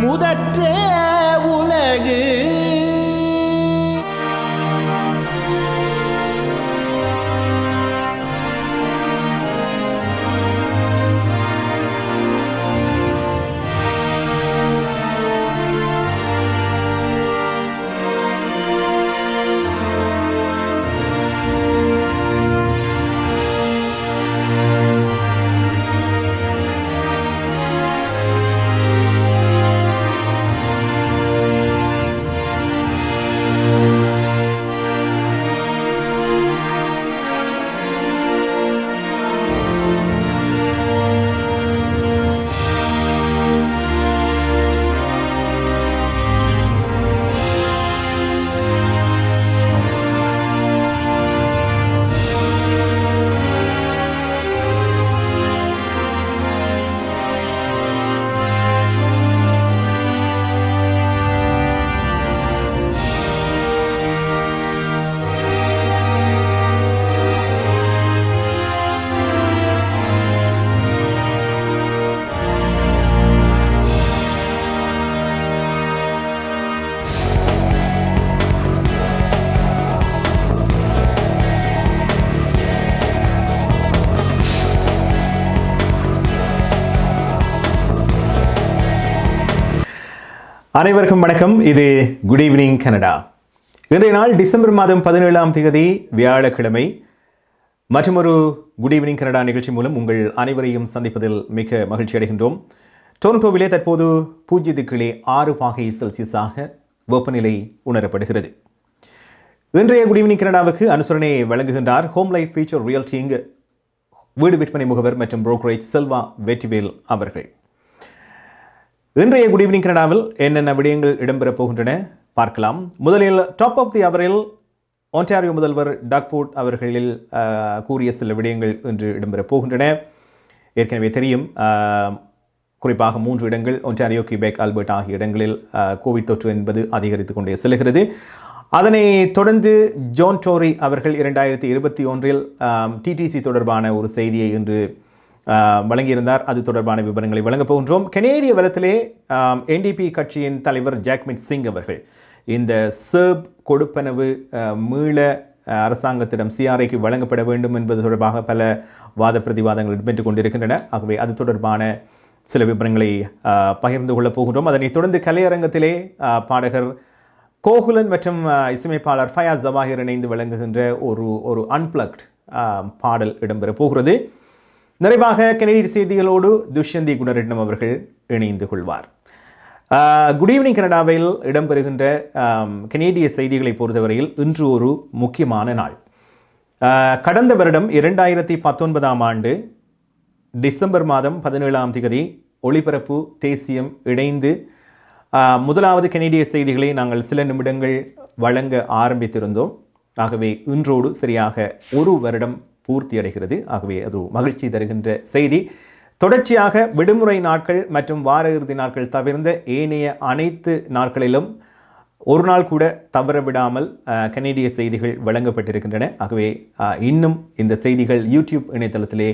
முதற்றே உலகு அனைவருக்கும் வணக்கம். இது குட் ஈவினிங் கனடா. இன்றைய நாள் டிசம்பர் மாதம் 17ஆம் தேதி வியாழக்கிழமை. மற்றும் ஒரு குட் ஈவினிங் கனடா நிகழ்ச்சி மூலம் உங்கள் அனைவரையும் சந்திப்பதில் மிக மகிழ்ச்சி அடைகின்றோம். டொரண்டோவிலே தற்போது 0°6°C வெப்பநிலை உணரப்படுகிறது. இன்றைய குட் ஈவினிங் கனடாவுக்கு அனுசரணை வழங்குகின்றார் ஹோம் லைஃப் ஃபியூச்சர் ரியல்டிங் வீடு விற்பனை முகவர் மற்றும் புரோக்கரேஜ் செல்வா வெற்றிவேல் அவர்கள். இன்றைய குட் ஈவினிங் கனடாவில் என்னென்ன விடயங்கள் இடம்பெறப் போகின்றன பார்க்கலாம். முதலில் டாப் ஆஃப் தி அவரில் ஒன்டாரியோ முதல்வர் டாக்ஃபோர்ட் அவர்களில் கூறிய சில விடயங்கள் இன்று இடம்பெறப் போகின்றன. ஏற்கனவே தெரியும், குறிப்பாக 3 இடங்கள் ஒன்டாரியோ, கியூபெக், ஆல்பர்ட் ஆகிய இடங்களில் கோவிட் தொற்று என்பது அதிகரித்து கொண்டே செல்கிறது. அதனை தொடர்ந்து ஜான் டோரி அவர்கள் 2021 டிடிசி தொடர்பான ஒரு செய்தியை இன்று வழங்கியிருந்தார். அது தொடர்பான விவரங்களை வழங்கப் போகின்றோம். கனேடிய வலத்திலே என்டிபி கட்சியின் தலைவர் ஜாக்மீட் சிங் அவர்கள் இந்த CERB கொடுப்பனவு மீள அரசாங்கத்திடம் CRAக்கு வழங்கப்பட வேண்டும் என்பது தொடர்பாக பல வாத பிரதிவாதங்கள் இடம்பெற்றுக் கொண்டிருக்கின்றன. ஆகவே அது தொடர்பான சில விவரங்களை பகிர்ந்து கொள்ளப் போகின்றோம். அதனைத் தொடர்ந்து கலையரங்கத்திலே பாடகர் கோகுலன் மற்றும் இசையமைப்பாளர் ஃபயாஸ் ஜவாஹிர் இணைந்து வழங்குகின்ற ஒரு அன்பிளக்ட் பாடல் இடம்பெறப் போகிறது. நிறைவாக கனேடிய செய்திகளோடு துஷ்யந்தி குணரட்னம் அவர்கள் இணைந்து கொள்வார். குட் ஈவினிங் கனடாவில் இடம்பெறுகின்ற கனேடிய செய்திகளை பொறுத்தவரையில் இன்று ஒரு முக்கியமான நாள். கடந்த வருடம் 2019 டிசம்பர் மாதம் 17ஆம் தேதி ஒளிபரப்பு தேசியம் இணைந்து முதலாவது கனேடிய செய்திகளை நாங்கள் சில நிமிடங்கள் வழங்க ஆரம்பித்திருந்தோம். ஆகவே இன்றோடு சரியாக ஒரு வருடம் பூர்த்தி அடைகிறது. ஆகவே அது மகிழ்ச்சி தருகின்ற செய்தி. தொடர்ச்சியாக விடுமுறை நாட்கள் மற்றும் வார இறுதி நாட்கள் தவிர்ந்த ஏனைய அனைத்து நாட்களிலும் ஒரு நாள் கூட தவற விடாமல் கனேடிய செய்திகள் வழங்கப்பட்டிருக்கின்றன. ஆகவே இன்னும் இந்த செய்திகள் யூடியூப் இணையதளத்திலே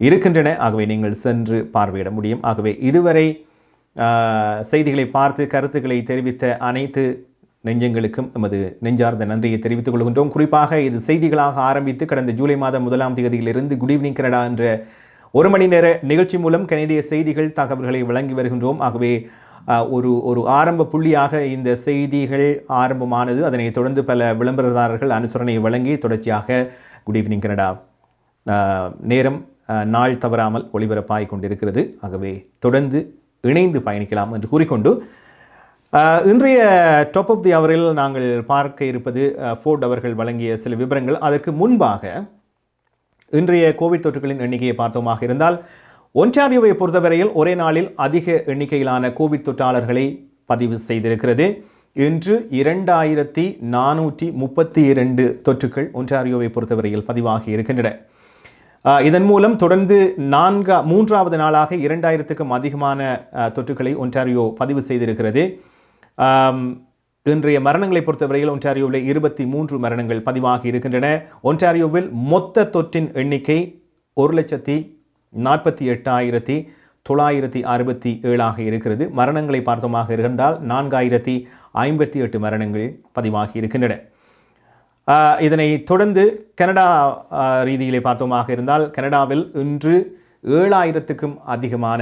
இருக்கின்றன. ஆகவே நீங்கள் சென்று பார்வையிட முடியும். ஆகவே இதுவரை செய்திகளை பார்த்து கருத்துக்களை தெரிவித்த அனைத்து நெஞ்சங்களுக்கும் எமது நெஞ்சார்ந்த நன்றியை தெரிவித்துக் கொள்கின்றோம். குறிப்பாக இது செய்திகளாக ஆரம்பித்து கடந்த ஜூலை மாதம் 1ஆம் தேதியிலிருந்து குட் ஈவினிங் கனடா என்ற 1 மணி நேர நிகழ்ச்சி மூலம் கனேடிய செய்திகள் தகவல்களை வழங்கி வருகின்றோம். ஆகவே ஒரு ஆரம்ப புள்ளியாக இந்த செய்திகள் ஆரம்பமானது. அதனைத் தொடர்ந்து பல விளம்பரதாரர்கள் அனுசரணை வழங்கி தொடர்ச்சியாக குட் ஈவினிங் கனடா நேரம் நாள் தவறாமல் ஒளிபரப்பாகிக் கொண்டிருக்கிறது. ஆகவே தொடர்ந்து இணைந்து பயணிக்கலாம் என்று கூறிக்கொண்டு இன்றைய டாப் ஆஃப் தி அவரில் நாங்கள் பார்க்க இருப்பது ஃபோர்ட் அவர்கள் வழங்கிய சில விவரங்கள். அதற்கு முன்பாக இன்றைய கோவிட் தொற்றுகளின் எண்ணிக்கையை பார்த்தோமாக இருந்தால் ஒன்டாரியோவை பொறுத்தவரையில் ஒரே நாளில் அதிக எண்ணிக்கையிலான கோவிட் தொற்றாளர்களை பதிவு செய்திருக்கிறது. இன்று 2432 தொற்றுக்கள் ஒன்டாரியோவை பொறுத்தவரையில் பதிவாகி இருக்கின்றன. இதன் மூலம் தொடர்ந்து 3வது நாளாக 2000க்கும் அதிகமான தொற்றுக்களை ஒன்டாரியோ பதிவு செய்திருக்கிறது. இன்றைய மரணங்களை பொறுத்தவரையில் ஒன்டாரியோவில் 23 மரணங்கள் பதிவாகி இருக்கின்றன. ஒன்டாரியோவில் மொத்த தொற்றின் எண்ணிக்கை 1,48,9 967 இருக்கிறது. மரணங்களை பார்த்தோமாக இருந்தால் 4058 மரணங்கள் பதிவாகி இருக்கின்றன. இதனை தொடர்ந்து கனடா ரீதியிலே பார்த்தோமாக இருந்தால் கனடாவில் இன்று 7000க்கும் அதிகமான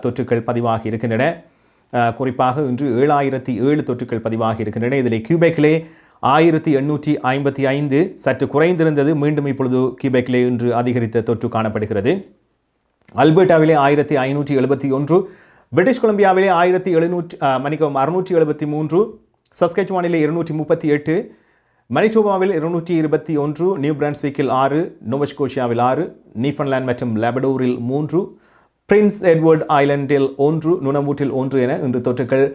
தொற்றுக்கள் பதிவாகி இருக்கின்றன. குறிப்பாக இன்று 7007 தொற்றுக்கள் பதிவாகி இருக்கின்றன. இதில் கியூபெக்கிலே 1855 சற்று குறைந்திருந்தது. மீண்டும் இப்பொழுது கியூபெக்கிலே இன்று அதிகரித்த தொற்று காணப்படுகிறது. அல்பர்டாவிலே 1571, பிரிட்டிஷ் கொலம்பியாவிலே 673, சஸ்கெச்சுவானிலே 238, மனிடோபாவில் 221, நியூ பிரான்ஸ்விக்கில் 6, நோவஸ்கோஷியாவில் 6, நியூஃபவுண்ட்லாந்து மற்றும் லேபடோரில் 3, பிரின்ஸ் எட்வர்ட் ஐலண்டில் 1, நுனவூட்டில் 1 என இன்று தொற்றுக்கள்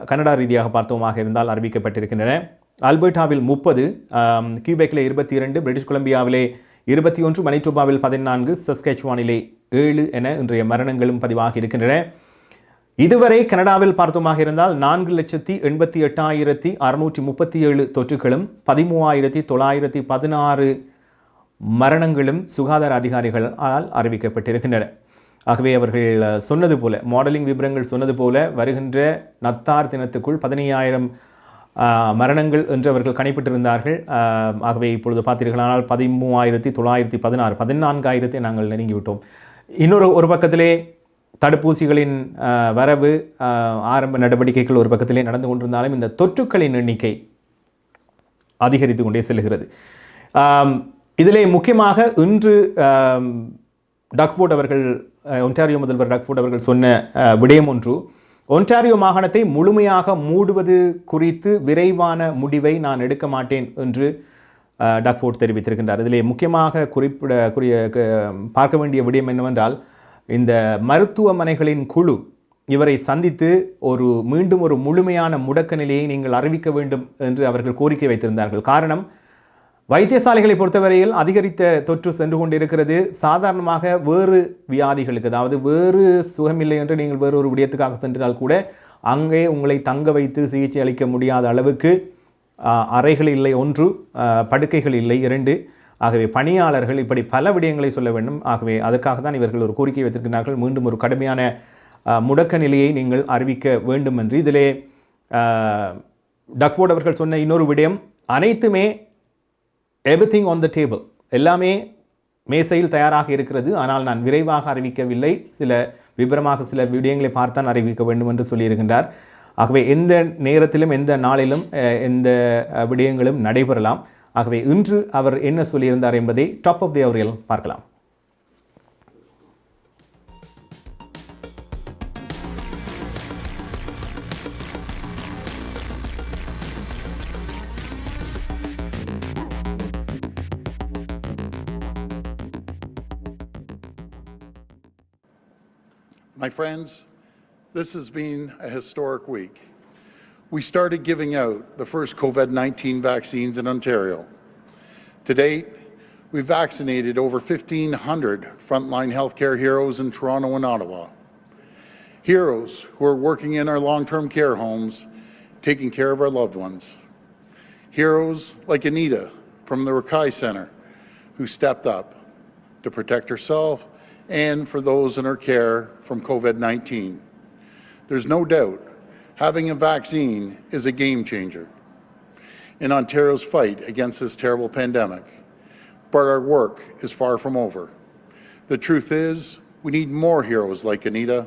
கனடா ரீதியாக பார்த்தோமாக இருந்தால் அறிவிக்கப்பட்டிருக்கின்றன. அல்பர்டாவில் 30, கியூபெக்கிலே 22, பிரிட்டிஷ் கொலம்பியாவிலே 21, மனிடோபாவில் 14, சஸ்கெச்சுவானிலே 7 என இன்றைய மரணங்களும் பதிவாகி இருக்கின்றன. இதுவரை கனடாவில் பார்த்தோமாக இருந்தால் 4,88,637 தொற்றுகளும் 13,916 மரணங்களும் சுகாதார அதிகாரிகளால் அறிவிக்கப்பட்டிருக்கின்றன. ஆகவே அவர்கள் சொன்னது போல, மாடலிங் விவரங்கள் சொன்னது போல, வருகின்ற நத்தார் தினத்துக்குள் 15,000 மரணங்கள் என்று அவர்கள் கணிப்பிட்டிருந்தார்கள். ஆகவே இப்பொழுது பார்த்தீர்களானால் 13,916, 14,000 நாங்கள் நெருங்கிவிட்டோம். ஒரு பக்கத்திலே தடுப்பூசிகளின் வரவு, ஆரம்ப நடவடிக்கைகள் ஒரு பக்கத்திலே நடந்து கொண்டிருந்தாலும் இந்த தொற்றுக்களின் எண்ணிக்கை அதிகரித்து கொண்டே செல்கிறது. இதிலே முக்கியமாக இன்று டக்ஃபோர்ட் அவர்கள், ஒன்டாரியோ முதல்வர் டக்ஃபோர்ட் அவர்கள் சொன்ன விடயம் ஒன்று, ஒன்டாரியோ மாகாணத்தை முழுமையாக மூடுவது குறித்து விரைவான முடிவை நான் எடுக்க மாட்டேன் என்று டக்ஃபோர்ட் தெரிவித்திருக்கின்றார். இதிலே முக்கியமாக பார்க்க வேண்டிய விடயம் என்னவென்றால், இந்த மருத்துவமனைகளின் குழு இவரை சந்தித்து மீண்டும் ஒரு முழுமையான முடக்க நிலையை நீங்கள் அறிவிக்க வேண்டும் என்று அவர்கள் கோரிக்கை வைத்திருந்தார்கள். காரணம், வைத்தியசாலைகளை பொறுத்தவரையில் அதிகரித்த தொற்று சென்று கொண்டிருக்கிறது. சாதாரணமாக வேறு வியாதிகளுக்கு, அதாவது வேறு சுகமில்லை என்று நீங்கள் வேறு ஒரு விடயத்துக்காக சென்றால் கூட அங்கே உங்களை தங்க வைத்து சிகிச்சை அளிக்க முடியாத அளவுக்கு அறைகள் இல்லை 1, படுக்கைகள் இல்லை 2. ஆகவே பணியாளர்கள் இப்படி பல விடயங்களை சொல்ல வேண்டும். ஆகவே அதற்காக தான் இவர்கள் ஒரு கோரிக்கை வைத்திருக்கிறார்கள். மீண்டும் ஒரு கடுமையான முடக்க நிலையை நீங்கள் அறிவிக்க வேண்டும் என்று. இதிலே டக்ஃபோர்ட் அவர்கள் சொன்ன இன்னொரு விடயம், அனைத்துமே எவ்ரிதிங் ஆன் த டேபிள், எல்லாமே மேசையில் தயாராக இருக்கிறது, ஆனால் நான் விரைவாக அறிவிக்கவில்லை, விபரமாக சில விடயங்களை பார்த்தான் அறிவிக்க வேண்டும் என்று சொல்லியிருக்கின்றார். ஆகவே எந்த நேரத்திலும் எந்த நாளிலும் எந்த விடயங்களும் நடைபெறலாம். ஆகவே இன்று அவர் என்ன சொல்லியிருந்தார் என்பதை டாப் ஆஃப் தி அவரில் பார்க்கலாம். My friends, this has been a historic week. We started giving out the first COVID-19 vaccines in Ontario. To date, we've vaccinated over 1,500 frontline healthcare heroes in Toronto and Ottawa. Heroes who are working in our long-term care homes, taking care of our loved ones. Heroes like Anita from the Rakai Centre, who stepped up to protect herself and for those in her care from COVID-19. There's no doubt having a vaccine is a game changer in Ontario's fight against this terrible pandemic. But our work is far from over. The truth is, we need more heroes like Anita.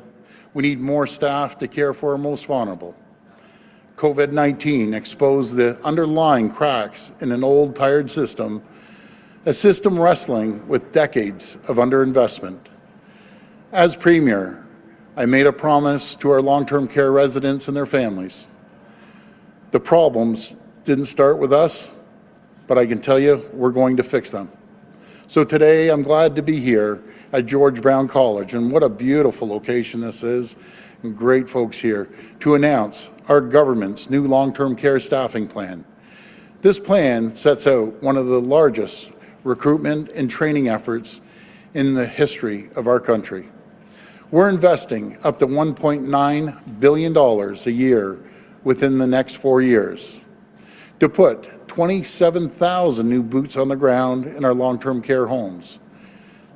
We need more staff to care for our most vulnerable. COVID-19 exposed the underlying cracks in an old, tired system, a system wrestling with decades of underinvestment. As Premier, I made a promise to our long-term care residents and their families. The problems didn't start with us, but I can tell you we're going to fix them. So today I'm glad to be here at George Brown College, and what a beautiful location this is, and great folks here, to announce our government's new long-term care staffing plan. This plan sets out one of the largest recruitment and training efforts in the history of our country. We're investing up to $1.9 billion a year within the next 4 years to put 27,000 new boots on the ground in our long-term care homes.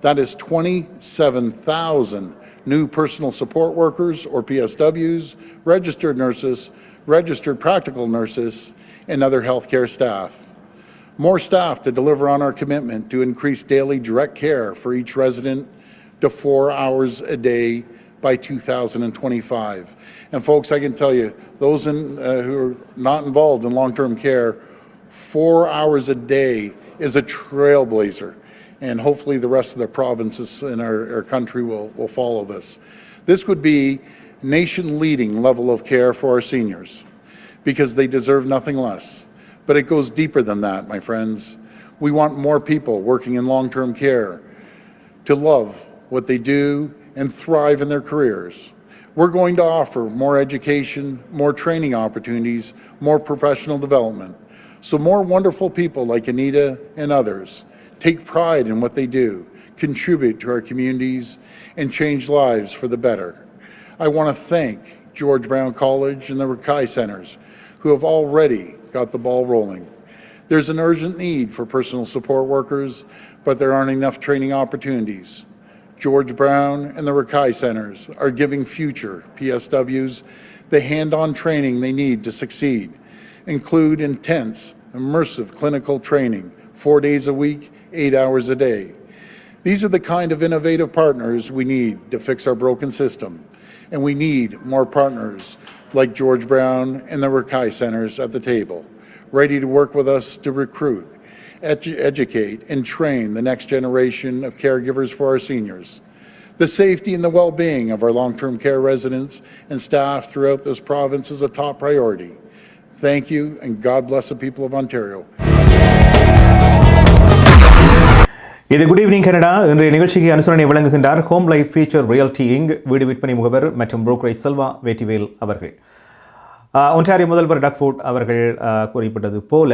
That is 27,000 new personal support workers, or PSWs, registered nurses, registered practical nurses, and other healthcare staff. More staff to deliver on our commitment to increase daily direct care for each resident to 4 hours a day by 2025. And folks, I can tell you, those who are not involved in long-term care, 4 hours a day is a trailblazer. And hopefully the rest of the provinces in our country will follow this. This would be nation-leading level of care for our seniors, because they deserve nothing less. But it goes deeper than that, my friends. We want more people working in long-term care to love what they do and thrive in their careers. We're going to offer more education, more training opportunities, more professional development, so more wonderful people like Anita and others take pride in what they do, contribute to our communities, and change lives for the better. I want to thank George Brown College and the Rakai Centers, who have already got the ball rolling. There's an urgent need for personal support workers, but there aren't enough training opportunities. George Brown and the Rakai Centers are giving future PSWs the hand-on training they need to succeed, include intense, immersive clinical training, 4 days a week, 8 hours a day. These are the kind of innovative partners we need to fix our broken system, and we need more partners like George Brown and the Rakai Centers at the table, ready to work with us to recruit, educate, and train the next generation of caregivers for our seniors. The safety and the well-being of our long-term care residents and staff throughout this province is a top priority. Thank you, and God bless the people of Ontario. இது good evening Canada. இன்றைய நிகழ்ச்சிக்கு அனுசரணை வழங்குகின்றார் Home Life Future Realty Inc வீடு விற்பனை முகவர் மற்றும் brokerage Selva வேட்டிவேல் அவர்கள். ஒன்டாரியோ முதல்வர் டக்ஃபோர்ட் அவர்கள் குறிப்பிட்டது போல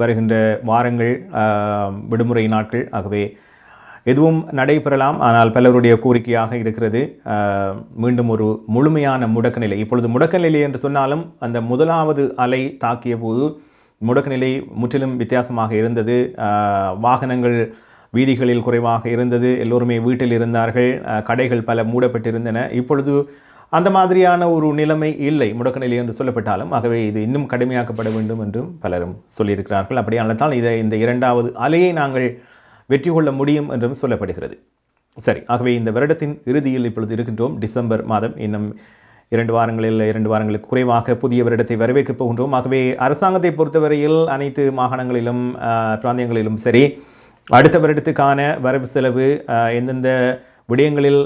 வருகின்ற வாரங்கள் விடுமுறை நாட்கள், ஆகவே எதுவும் நடைபெறலாம். ஆனால் பலருடைய கோரிக்கையாக இருக்கிறது மீண்டும் ஒரு முழுமையான முடக்க நிலை. இப்பொழுது முடக்க நிலை என்று சொன்னாலும் அந்த முதலாவது அலை தாக்கிய போது முடக்க நிலை முற்றிலும் வித்தியாசமாக இருந்தது. வாகனங்கள் வீதிகளில் குறைவாக இருந்தது, எல்லோருமே வீட்டில் இருந்தார்கள், கடைகள் பல மூடப்பட்டிருந்தன. இப்பொழுது அந்த மாதிரியான ஒரு நிலைமை இல்லை, முடக்க நிலை என்று சொல்லப்பட்டாலும். ஆகவே இது இன்னும் கடுமையாக்கப்பட வேண்டும் என்றும் பலரும் சொல்லியிருக்கிறார்கள். அப்படியானதால் இந்த இரண்டாவது அலையை நாங்கள் வெற்றி கொள்ள முடியும் என்றும் சொல்லப்படுகிறது. சரி, ஆகவே இந்த வருடத்தின் இறுதியில் இப்பொழுது இருக்கின்றோம். டிசம்பர் மாதம் இன்னும் 2 வாரங்களுக்கு குறைவாக புதிய வருடத்தை வரவேற்கப் போகின்றோம். ஆகவே அரசாங்கத்தை பொறுத்தவரையில் அனைத்து மாகாணங்களிலும் பிராந்தியங்களிலும் சரி, அடுத்த வருடத்துக்கான வரவு செலவு எந்தெந்த விடயங்களில்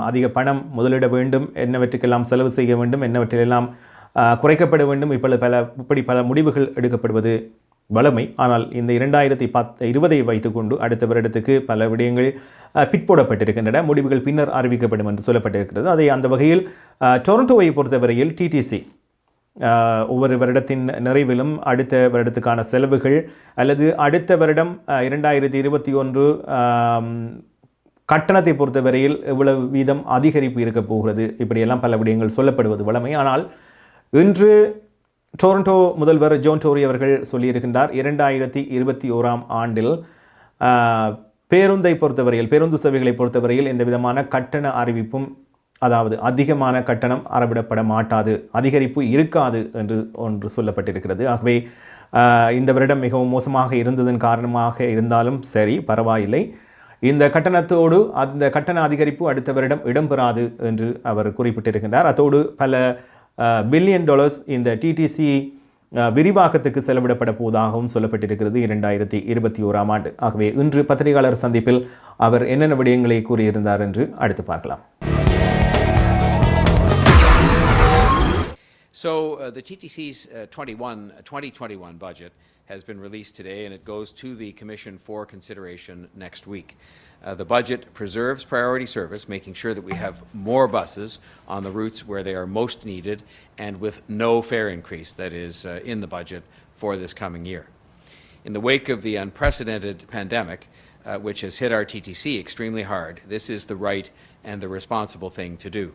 அதிக பணம் முதலிட வேண்டும், என்னவற்றுக்கெல்லாம் செலவு செய்ய வேண்டும், என்னவற்றிலெல்லாம் குறைக்கப்பட வேண்டும், இப்படி பல முடிவுகள் எடுக்கப்படுவது வளமை. ஆனால் இந்த 2020 வைத்துக்கொண்டு அடுத்த வருடத்துக்கு பல விடயங்கள் பிற்போடப்பட்டிருக்கின்றன. முடிவுகள் பின்னர் அறிவிக்கப்படும் என்று சொல்லப்பட்டிருக்கிறது. அந்த வகையில் டொரண்டோவை பொறுத்தவரையில் டிடிசி ஒவ்வொரு வருடத்தின் நிறைவிலும் அடுத்த வருடத்துக்கான செலவுகள் அல்லது அடுத்த வருடம் 2021 கட்டணத்தை பொறுத்தவரையில் எவ்வளவு வீதம் அதிகரிப்பு இருக்க போகிறது, இப்படியெல்லாம் பல விடயங்கள் சொல்லப்படுவது வளமை. ஆனால் இன்று டொரண்டோ முதல்வர் ஜோன் டோரி அவர்கள் சொல்லியிருக்கின்றார், 2021 ஆண்டில் பேருந்தை பொறுத்தவரையில், பேருந்து சேவைகளை பொறுத்தவரையில் எந்த விதமான கட்டண அறிவிப்பும், அதாவது அதிகமான கட்டணம் அறவிடப்பட மாட்டாது, அதிகரிப்பு இருக்காது என்று ஒன்று சொல்லப்பட்டிருக்கிறது. ஆகவே இந்த வருடம் மிகவும் மோசமாக இருந்ததன் காரணமாக இருந்தாலும் சரி, பரவாயில்லை, இந்த கட்டணத்தோடு அந்த கட்டண அதிகரிப்பு அடுத்த வருடம் இடம்பெறாது என்று அவர் குறிப்பிட்டிருக்கின்றார். அதோடு பல $பில்லியன் இந்த டிடிசி விரிவாக்கத்துக்கு செலவிடப்பட போவதாகவும் சொல்லப்பட்டிருக்கிறது 2021 ஆண்டு. ஆகவே இன்று பத்திரிகையாளர் சந்திப்பில் அவர் என்னென்ன விடயங்களை கூறியிருந்தார் என்று அடுத்து பார்க்கலாம். So the TTC's 2021 budget has been released today, and it goes to the Commission for consideration next week. The budget preserves priority service, making sure that we have more buses on the routes where they are most needed and with no fare increase that is in the budget for this coming year. In the wake of the unprecedented pandemic, which has hit our TTC extremely hard, this is the right and the responsible thing to do.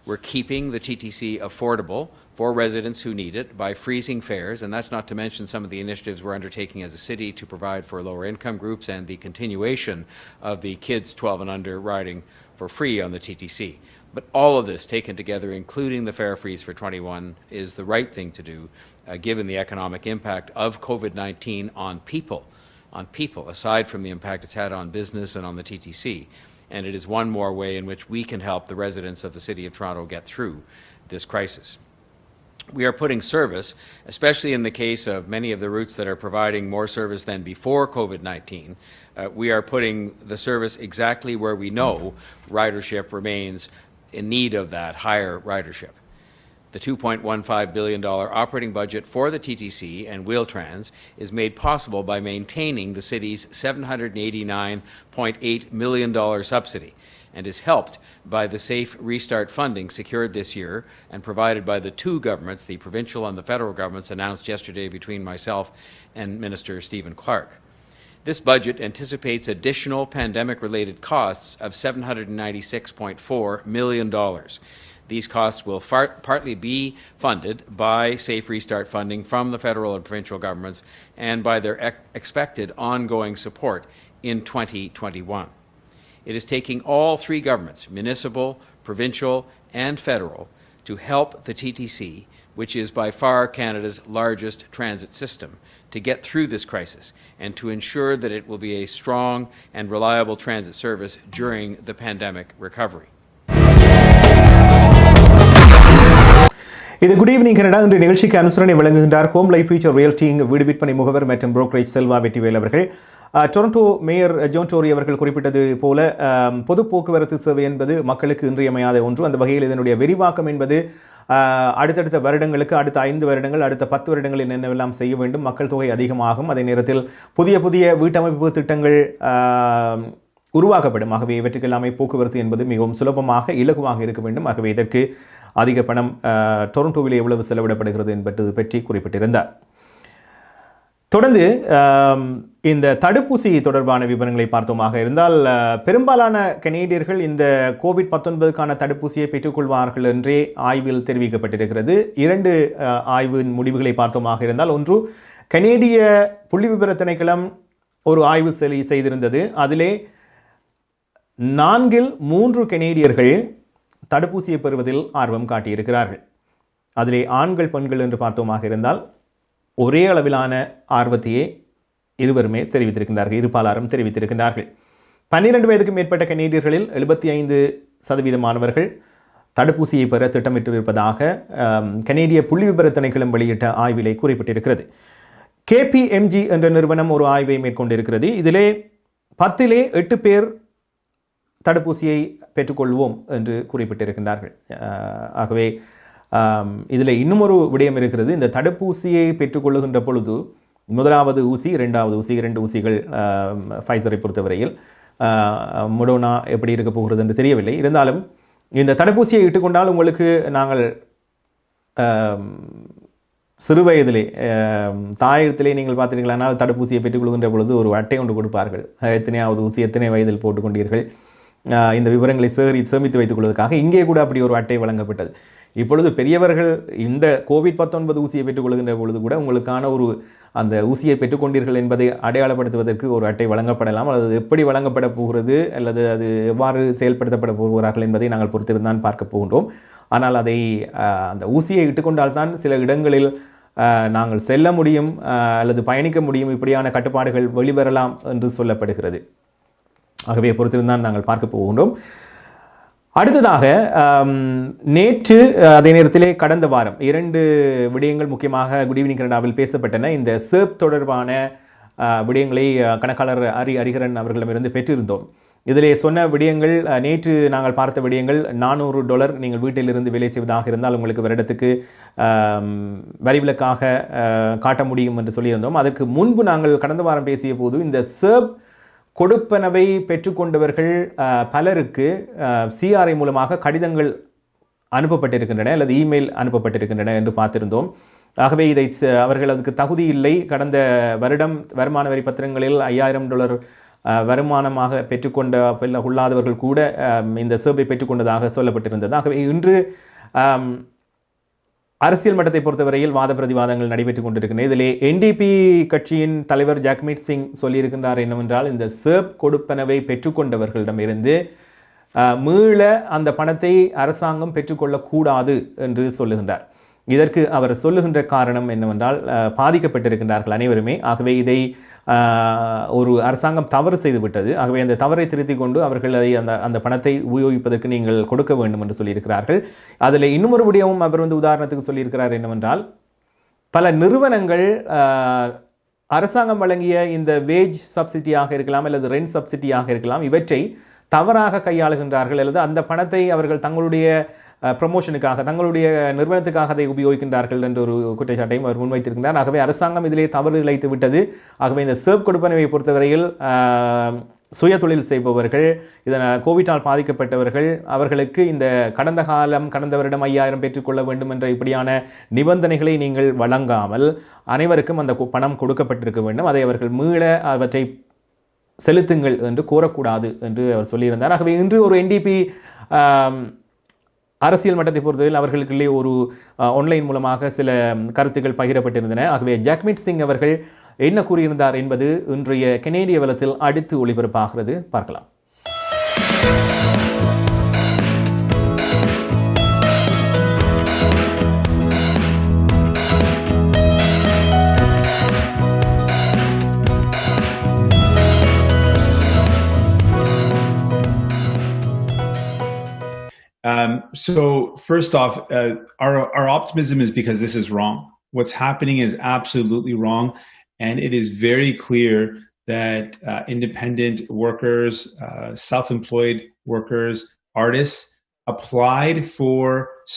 We're keeping the TTC affordable for residents who need it by freezing fares, and that's not to mention some of the initiatives we're undertaking as a city to provide for lower income groups and the continuation of the kids 12 and under riding for free on the TTC. But all of this taken together, including the fare freeze for 21, is the right thing to do, given the economic impact of COVID-19 on people, aside from the impact it's had on business and on the TTC. And it is one more way in which we can help the residents of the City of Toronto get through this crisis. We are putting service, especially in the case of many of the routes that are providing more service than before COVID-19, we are putting the service exactly where we know ridership remains in need of that higher ridership. The $2.15 billion operating budget for the TTC and Wheel-Trans is made possible by maintaining the city's $789.8 million subsidy, and is helped by the Safe Restart funding secured this year and provided by the two governments, the provincial and the federal governments, announced yesterday between myself and Minister Stephen Clark. This budget anticipates additional pandemic-related costs of $796.4 million. These costs will partly be funded by Safe Restart funding from the federal and provincial governments and by their expected ongoing support in 2021. It is taking all three governments, municipal, provincial, and federal, to help the TTC, which is by far Canada's largest transit system, to get through this crisis and to ensure that it will be a strong and reliable transit service during the pandemic recovery. இது good evening Canada. இன்று நிகழ்ச்சிக்கு அனுசரணை வழங்குகின்றார் Home Life future ரியல்டிங் வீடு விற்பனை முகவர் மற்றும் brokerage Selva Vetrivel அவர்கள். டொரண்டோ மேயர் ஜான் டோரி அவர்கள் குறிப்பிட்டது போல பொது போக்குவரத்து சேவை என்பது மக்களுக்கு இன்றியமையாத ஒன்று. அந்த வகையில் இதனுடைய விரிவாக்கம் என்பது அடுத்தடுத்த வருடங்களுக்கு, அடுத்த 5 வருடங்கள், அடுத்த 10 வருடங்களில் என்னவெல்லாம் செய்ய வேண்டும். மக்கள் தொகை அதிகமாகும், அதே நேரத்தில் புதிய புதிய வீட்டமைப்பு திட்டங்கள் உருவாக்கப்படும். ஆகவே இவற்றுக்கெல்லாமே போக்குவரத்து என்பது மிகவும் சுலபமாக இலகுவாக இருக்க வேண்டும். ஆகவே இதற்கு அதிக பணம் டொரண்டோவில் எவ்வளவு செலவிடப்படுகிறது என்பது பற்றி குறிப்பிட்டிருந்தார். தொடர்ந்து இந்த தடுப்பூசி தொடர்பான விவரங்களை பார்த்தோமாக இருந்தால், பெரும்பாலான கனேடியர்கள் இந்த கோவிட்-19க்கான தடுப்பூசியை பெற்றுக்கொள்வார்கள் என்றே ஆய்வில் தெரிவிக்கப்பட்டிருக்கிறது. 2 ஆய்வின் முடிவுகளை பார்த்தோமாக இருந்தால், ஒன்று கனேடிய புள்ளிவிவர திணைக்களம் ஒரு ஆய்வு செய்திருந்தது. அதிலே 4 இல் 3 கனேடியர்கள் தடுப்பூசியை பெறுவதில் ஆர்வம் காட்டியிருக்கிறார்கள். அதிலே ஆண்கள் பெண்கள் என்று பார்த்தோமாக இருந்தால் ஒரே அளவிலான ஆர்வத்தையே இருவருமே தெரிவித்திருக்கிறார்கள், இருபாலாரும் தெரிவித்திருக்கிறார்கள். 12 வயதுக்கு மேற்பட்ட கனேடியர்களில் 75% தடுப்பூசியை பெற திட்டமிட்டிருப்பதாக கனேடிய புள்ளிவிபர திணைக்களம் வெளியிட்ட ஆய்விலே குறிப்பிட்டிருக்கிறது. KPMG என்ற நிறுவனம் ஒரு ஆய்வை மேற்கொண்டிருக்கிறது. இதிலே 10 8 பேர் தடுப்பூசியை பெற்றுக்கொள்வோம் என்று குறிப்பிட்டிருக்கின்றார்கள். ஆகவே இதில் இன்னும் ஒரு விடயம் இருக்கிறது. இந்த தடுப்பூசியை பெற்றுக்கொள்ளுகின்ற பொழுது முதலாவது ஊசி, 2வது ஊசி, 2 ஊசிகள் ஃபைசரை பொறுத்தவரையில், மொடோனா எப்படி இருக்க போகிறது என்று தெரியவில்லை. இருந்தாலும் இந்த தடுப்பூசியை இட்டுக்கொண்டால் உங்களுக்கு நாங்கள் சிறு வயதிலே தாயத்திலே நீங்கள் பார்த்தீர்களானால் தடுப்பூசியை பெற்றுக்கொள்கின்ற பொழுது ஒரு அட்டை ஒன்று கொடுப்பார்கள். எத்தனையாவது ஊசி, எத்தனை வயதில் போட்டுக்கொண்டீர்கள், இந்த விவரங்களை சேமித்து வைத்துக் கொள்வதற்காக இங்கே கூட அப்படி ஒரு அட்டை வழங்கப்பட்டது. இப்பொழுது பெரியவர்கள் இந்த கோவிட்-19 ஊசியை பெற்றுக்கொள்கின்ற பொழுது கூட உங்களுக்கான ஒரு அந்த ஊசியை பெற்றுக்கொண்டீர்கள் என்பதை அடையாளப்படுத்துவதற்கு ஒரு அட்டை வழங்கப்படலாம். அது எப்படி வழங்கப்பட போகிறது அல்லது அது எவ்வாறு செயல்படுத்தப்பட போகிறார்கள் என்பதை நாங்கள் பொறுத்திருந்தான் பார்க்க போகின்றோம். ஆனால் அதை அந்த ஊசியை இட்டுக்கொண்டால்தான் சில இடங்களில் நாங்கள் செல்ல முடியும் அல்லது பயணிக்க முடியும், இப்படியான கட்டுப்பாடுகள் வெளிவரலாம் என்று சொல்லப்படுகிறது. ஆகவே பொறுத்திருந்தான் நாங்கள் பார்க்க போகின்றோம். அடுத்ததாக நேற்று அதே நேரத்திலே கடந்த வாரம் 2 விடயங்கள் முக்கியமாக குட் ஈவினிங் கனடாவில் பேசப்பட்டன. இந்த CERB தொடர்பான விடயங்களை கணக்காளர் ஹரிஹரன் அவர்களிடமிருந்து பெற்றிருந்தோம். இதிலே சொன்ன விடயங்கள், நேற்று நாங்கள் பார்த்த விடயங்கள், $400 நீங்கள் வீட்டிலிருந்து வேலை செய்வதாக இருந்தால் உங்களுக்கு வருடத்துக்கு வரிவிலக்காக காட்ட முடியும் என்று சொல்லியிருந்தோம். அதுக்கு முன்பு நாங்கள் கடந்த வாரம் பேசிய போது இந்த CERB கொடுப்பனவை பெற்றுக்கொண்டவர்கள் பலருக்கு CRI மூலமாக கடிதங்கள் அனுப்பப்பட்டிருக்கின்றன அல்லது இமெயில் அனுப்பப்பட்டிருக்கின்றன என்று பார்த்திருந்தோம். ஆகவே இதை அவர்கள் அதுக்கு தகுதி இல்லை, கடந்த வருடம் வருமான வரி பத்திரங்களில் $5,000 வருமானமாக பெற்றுக்கொண்ட உள்ளாதவர்கள் கூட இந்த CERB பெற்றுக்கொண்டதாக சொல்லப்பட்டிருந்தது. ஆகவே இன்று அரசியல் மட்டத்தை பொறுத்தவரையில் வாத பிரதிவாதங்கள் நடைபெற்றுக் கொண்டிருக்கின்றன. இதிலே NDP கட்சியின் தலைவர் ஜக்மீத் சிங் சொல்லியிருக்கின்றார் என்னவென்றால், இந்த CERB கொடுப்பனவை பெற்றுக்கொண்டவர்களிடமிருந்து மீள அந்த பணத்தை அரசாங்கம் பெற்றுக்கொள்ளக்கூடாது என்று சொல்லுகின்றார். இதற்கு அவர் சொல்லுகின்ற காரணம் என்னவென்றால், பாதிக்கப்பட்டிருக்கின்றார்கள் அனைவருமே. ஆகவே இதை ஒரு அரசாங்கம் தவறு செய்துவிட்டது. ஆகவே அந்த தவறை திருத்திக் கொண்டு அவர்கள் அதை அந்த பணத்தை உபயோகிப்பதற்கு நீங்கள் கொடுக்க வேண்டும் என்று சொல்லியிருக்கிறார்கள். அதில் இன்னும் ஒரு விடயமும் அவர் உதாரணத்துக்கு சொல்லியிருக்கிறார் என்னவென்றால், பல நிறுவனங்கள் அரசாங்கம் வழங்கிய இந்த வேஜ் சப்சிடியாக இருக்கலாம் அல்லது ரெண்ட் சப்சிடியாக இருக்கலாம், இவற்றை தவறாக கையாளுகின்றார்கள் அல்லது அந்த பணத்தை அவர்கள் தங்களுடைய ப்ரமோஷனுக்காக தங்களுடைய நிறுவனத்துக்காக அதை உபயோகிக்கின்றார்கள் என்ற ஒரு குற்றச்சாட்டையும் அவர் முன்வைத்திருக்கிறார். ஆகவே அரசாங்கம் இதிலே தவறு இழைத்து விட்டது. ஆகவே இந்த CERB கொடுப்பனவை பொறுத்தவரையில் சுய தொழில் செய்பவர்கள், இதனால் கோவிட்டால் பாதிக்கப்பட்டவர்கள், அவர்களுக்கு இந்த கடந்த வருடம் 5000 பெற்றுக்கொள்ள வேண்டும் என்ற இப்படியான நிபந்தனைகளை நீங்கள் வழங்காமல் அனைவருக்கும் அந்த பணம் கொடுக்கப்பட்டிருக்க வேண்டும். அதை அவர்கள் மீள அவற்றை செலுத்துங்கள் என்று கோரக்கூடாது என்று அவர் சொல்லியிருந்தார். ஆகவே இன்று ஒரு NDP அரசியல் மட்டத்தை பொறுத்தவரையில் அவர்களுக்குள்ளே ஒரு ஆன்லைன் மூலமாக சில கருத்துக்கள் பகிரப்பட்டிருந்தன. ஆகவே ஜக்மீத் சிங் அவர்கள் என்ன கூறியிருந்தார் என்பது இன்றைய கனேடிய வலத்தில் அடுத்து ஒளிபரப்பாகிறது. பார்க்கலாம். So first off, our optimism is because this is wrong. What's happening is absolutely wrong, and it is very clear that independent workers, self-employed workers, artists applied for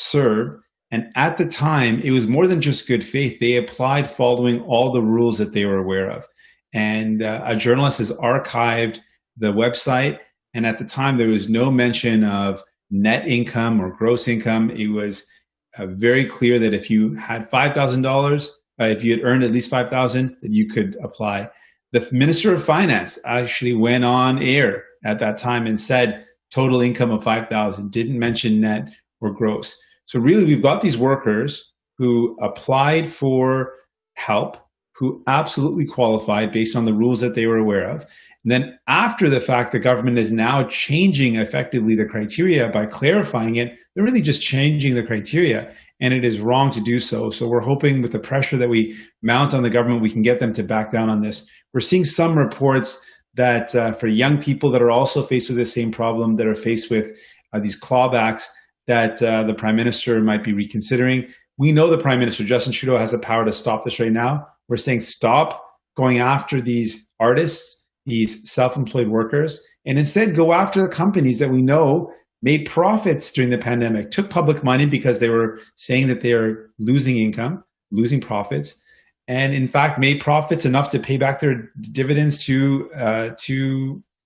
CERB, and at the time, it was more than just good faith. They applied following all the rules that they were aware of, and a journalist has archived the website, and at the time, there was no mention of net income or gross income. It was very clear that if you had $5,000, if you had earned at least $5,000, that you could apply. The Minister of Finance actually went on air at that time and said total income of $5,000, didn't mention net or gross. So really, we've got these workers who applied for help, who absolutely qualified based on the rules that they were aware of. And then after the fact, the government is now changing effectively the criteria by clarifying it. They're really just changing the criteria, and it is wrong to do so. So we're hoping with the pressure that we mount on the government, we can get them to back down on this. We're seeing some reports that for young people that are also faced with the same problem, that are faced with these clawbacks, that the Prime Minister might be reconsidering. We know the Prime Minister, Justin Trudeau, has the power to stop this right now. We're saying stop going after these artists, these self-employed workers, and instead go after the companies that we know made profits during the pandemic, took public money because they were saying that they are losing income, losing profits, and in fact made profits enough to pay back their dividends to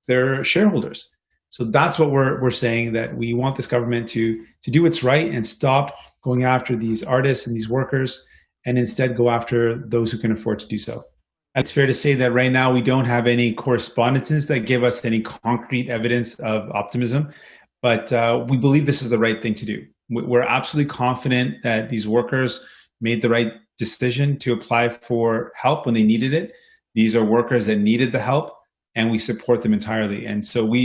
their shareholders. So that's what we're saying, that we want this government to do what's right and stop going after these artists and these workers, and instead go after those who can afford to do so. It's fair to say that right now we don't have any correspondences that give us any concrete evidence of optimism, but we believe this is the right thing to do. We're absolutely confident that these workers made the right decision to apply for help when they needed it. These are workers that needed the help, and we support them entirely. And so we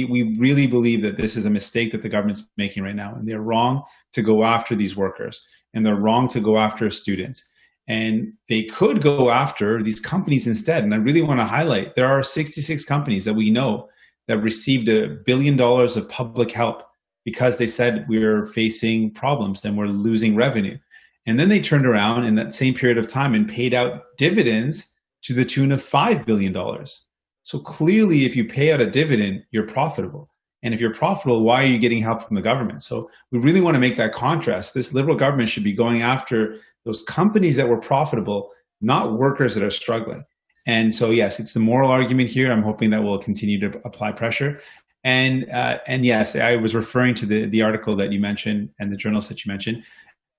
really believe that this is a mistake that the government's making right now, and they're wrong to go after these workers, and they're wrong to go after students. And they could go after these companies instead. And I really want to highlight, there are 66 companies that we know that received $1 billion of public help because they said we're facing problems and we're losing revenue. And then they turned around in that same period of time and paid out dividends to the tune of $5 billion. So clearly, if you pay out a dividend, you're profitable. And if you're profitable, why are you getting help from the government? So we really want to make that contrast. This Liberal government should be going after those companies that were profitable, not workers that are struggling. And so, yes, it's the moral argument here. I'm hoping that we'll continue to apply pressure. And yes, I was referring to the article that you mentioned and the journalist that you mentioned,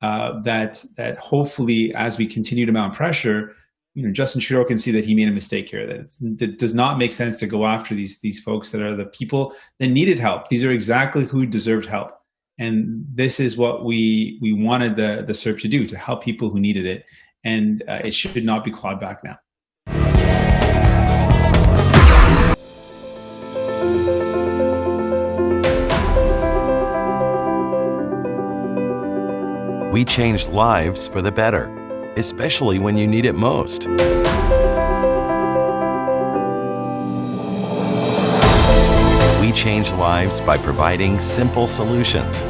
that hopefully, as we continue to mount pressure, Justin Trudeau can see that he made a mistake here. That it does not make sense to go after these folks that are the people that needed help. These are exactly who deserved help. And this is what we wanted the CERB to do, to help people who needed it. And it should not be clawed back now. We changed lives for the better, especially when you need it most. We change lives by providing simple solutions.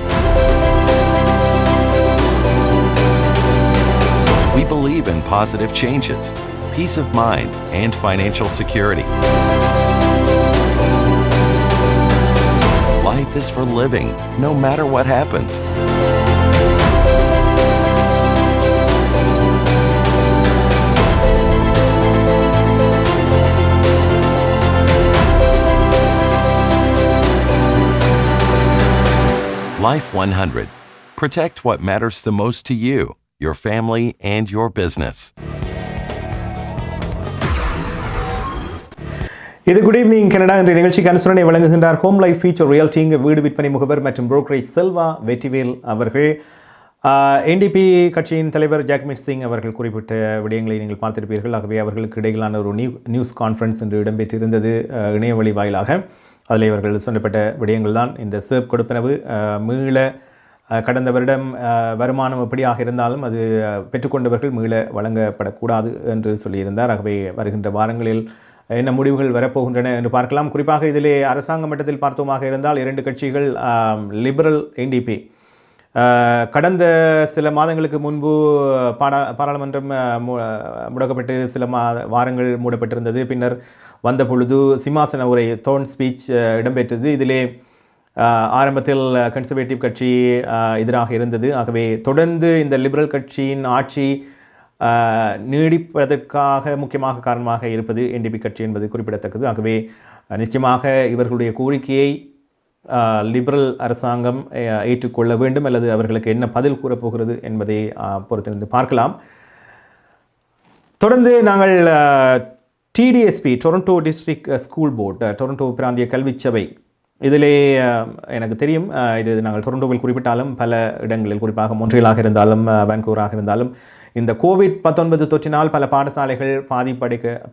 We believe in positive changes, peace of mind, and financial security. Life is for living, no matter what happens. Life 100. Protect what matters the most to you, your family, and your business. இது good evening Canada என்ற நிகழ்ச்சிக்கு அனுசரணை வழங்குகின்றார் Home life feature ரியல்டிங் வீடு விற்பனை முகவர் மற்றும் brokerage Selva Vetrivel அவர்கள். NDP கட்சியின் தலைவர் ஜாக்மீட் சிங் அவர்கள் குறிப்பிட்ட விடயங்களை நீங்கள் பார்த்திருப்பீர்கள். ஆகவே அவர்களுக்கு இடையிலான ஒரு நியூஸ் கான்ஃபரன்ஸ் என்று இடம்பெற்றிருந்தது இணையவழி வாயிலாக. அதில் இவர்கள் சொல்லப்பட்ட விடயங்கள் தான் இந்த CERB கொடுப்பனவு மீள கடந்த வருடம் வருமானம் எப்படியாக இருந்தாலும் அது பெற்றுக்கொண்டவர்கள் மீள வழங்கப்படக்கூடாது என்று சொல்லியிருந்தார். ஆகவே வருகின்ற வாரங்களில் என்ன முடிவுகள் வரப்போகின்றன என்று பார்க்கலாம். குறிப்பாக இதிலே அரசாங்க மட்டத்தில் பார்த்தோமாக இருந்தால் 2 கட்சிகள் லிபரல் NDP கடந்த சில மாதங்களுக்கு முன்பு பாராளுமன்றம் முடக்கப்பட்டு சில வாரங்கள் மூடப்பட்டிருந்தது. பின்னர் வந்த பொழுது சிம்மாசன உரை தோர்ன் ஸ்பீச் இடம்பெற்றது. இதிலே ஆரம்பத்தில் கன்சர்வேட்டிவ் கட்சி எதிராக இருந்தது. ஆகவே தொடர்ந்து இந்த லிபரல் கட்சியின் ஆட்சி நீடிப்பதற்காக முக்கியமாக காரணமாக இருப்பது NDP கட்சி என்பது குறிப்பிடத்தக்கது. ஆகவே நிச்சயமாக இவர்களுடைய கோரிக்கையை லிபரல் அரசாங்கம் ஏற்றுக்கொள்ள வேண்டும் அல்லது அவர்களுக்கு என்ன பதில் கூறப்போகிறது என்பதை பொறுத்திருந்து பார்க்கலாம். தொடர்ந்து நாங்கள் TDSP Toronto district school board Toronto பிராந்திய கல்விச்சபை இதிலே எனக்கு தெரியும் இது நாங்கள் டொரண்டோவில் குறிப்பிட்டாலும் பல இடங்களில் குறிப்பாக மொன்ட்ரியலாக இருந்தாலும் வான்கூவராக இருந்தாலும் இந்த COVID-19 தொற்றினால் பல பாடசாலைகள்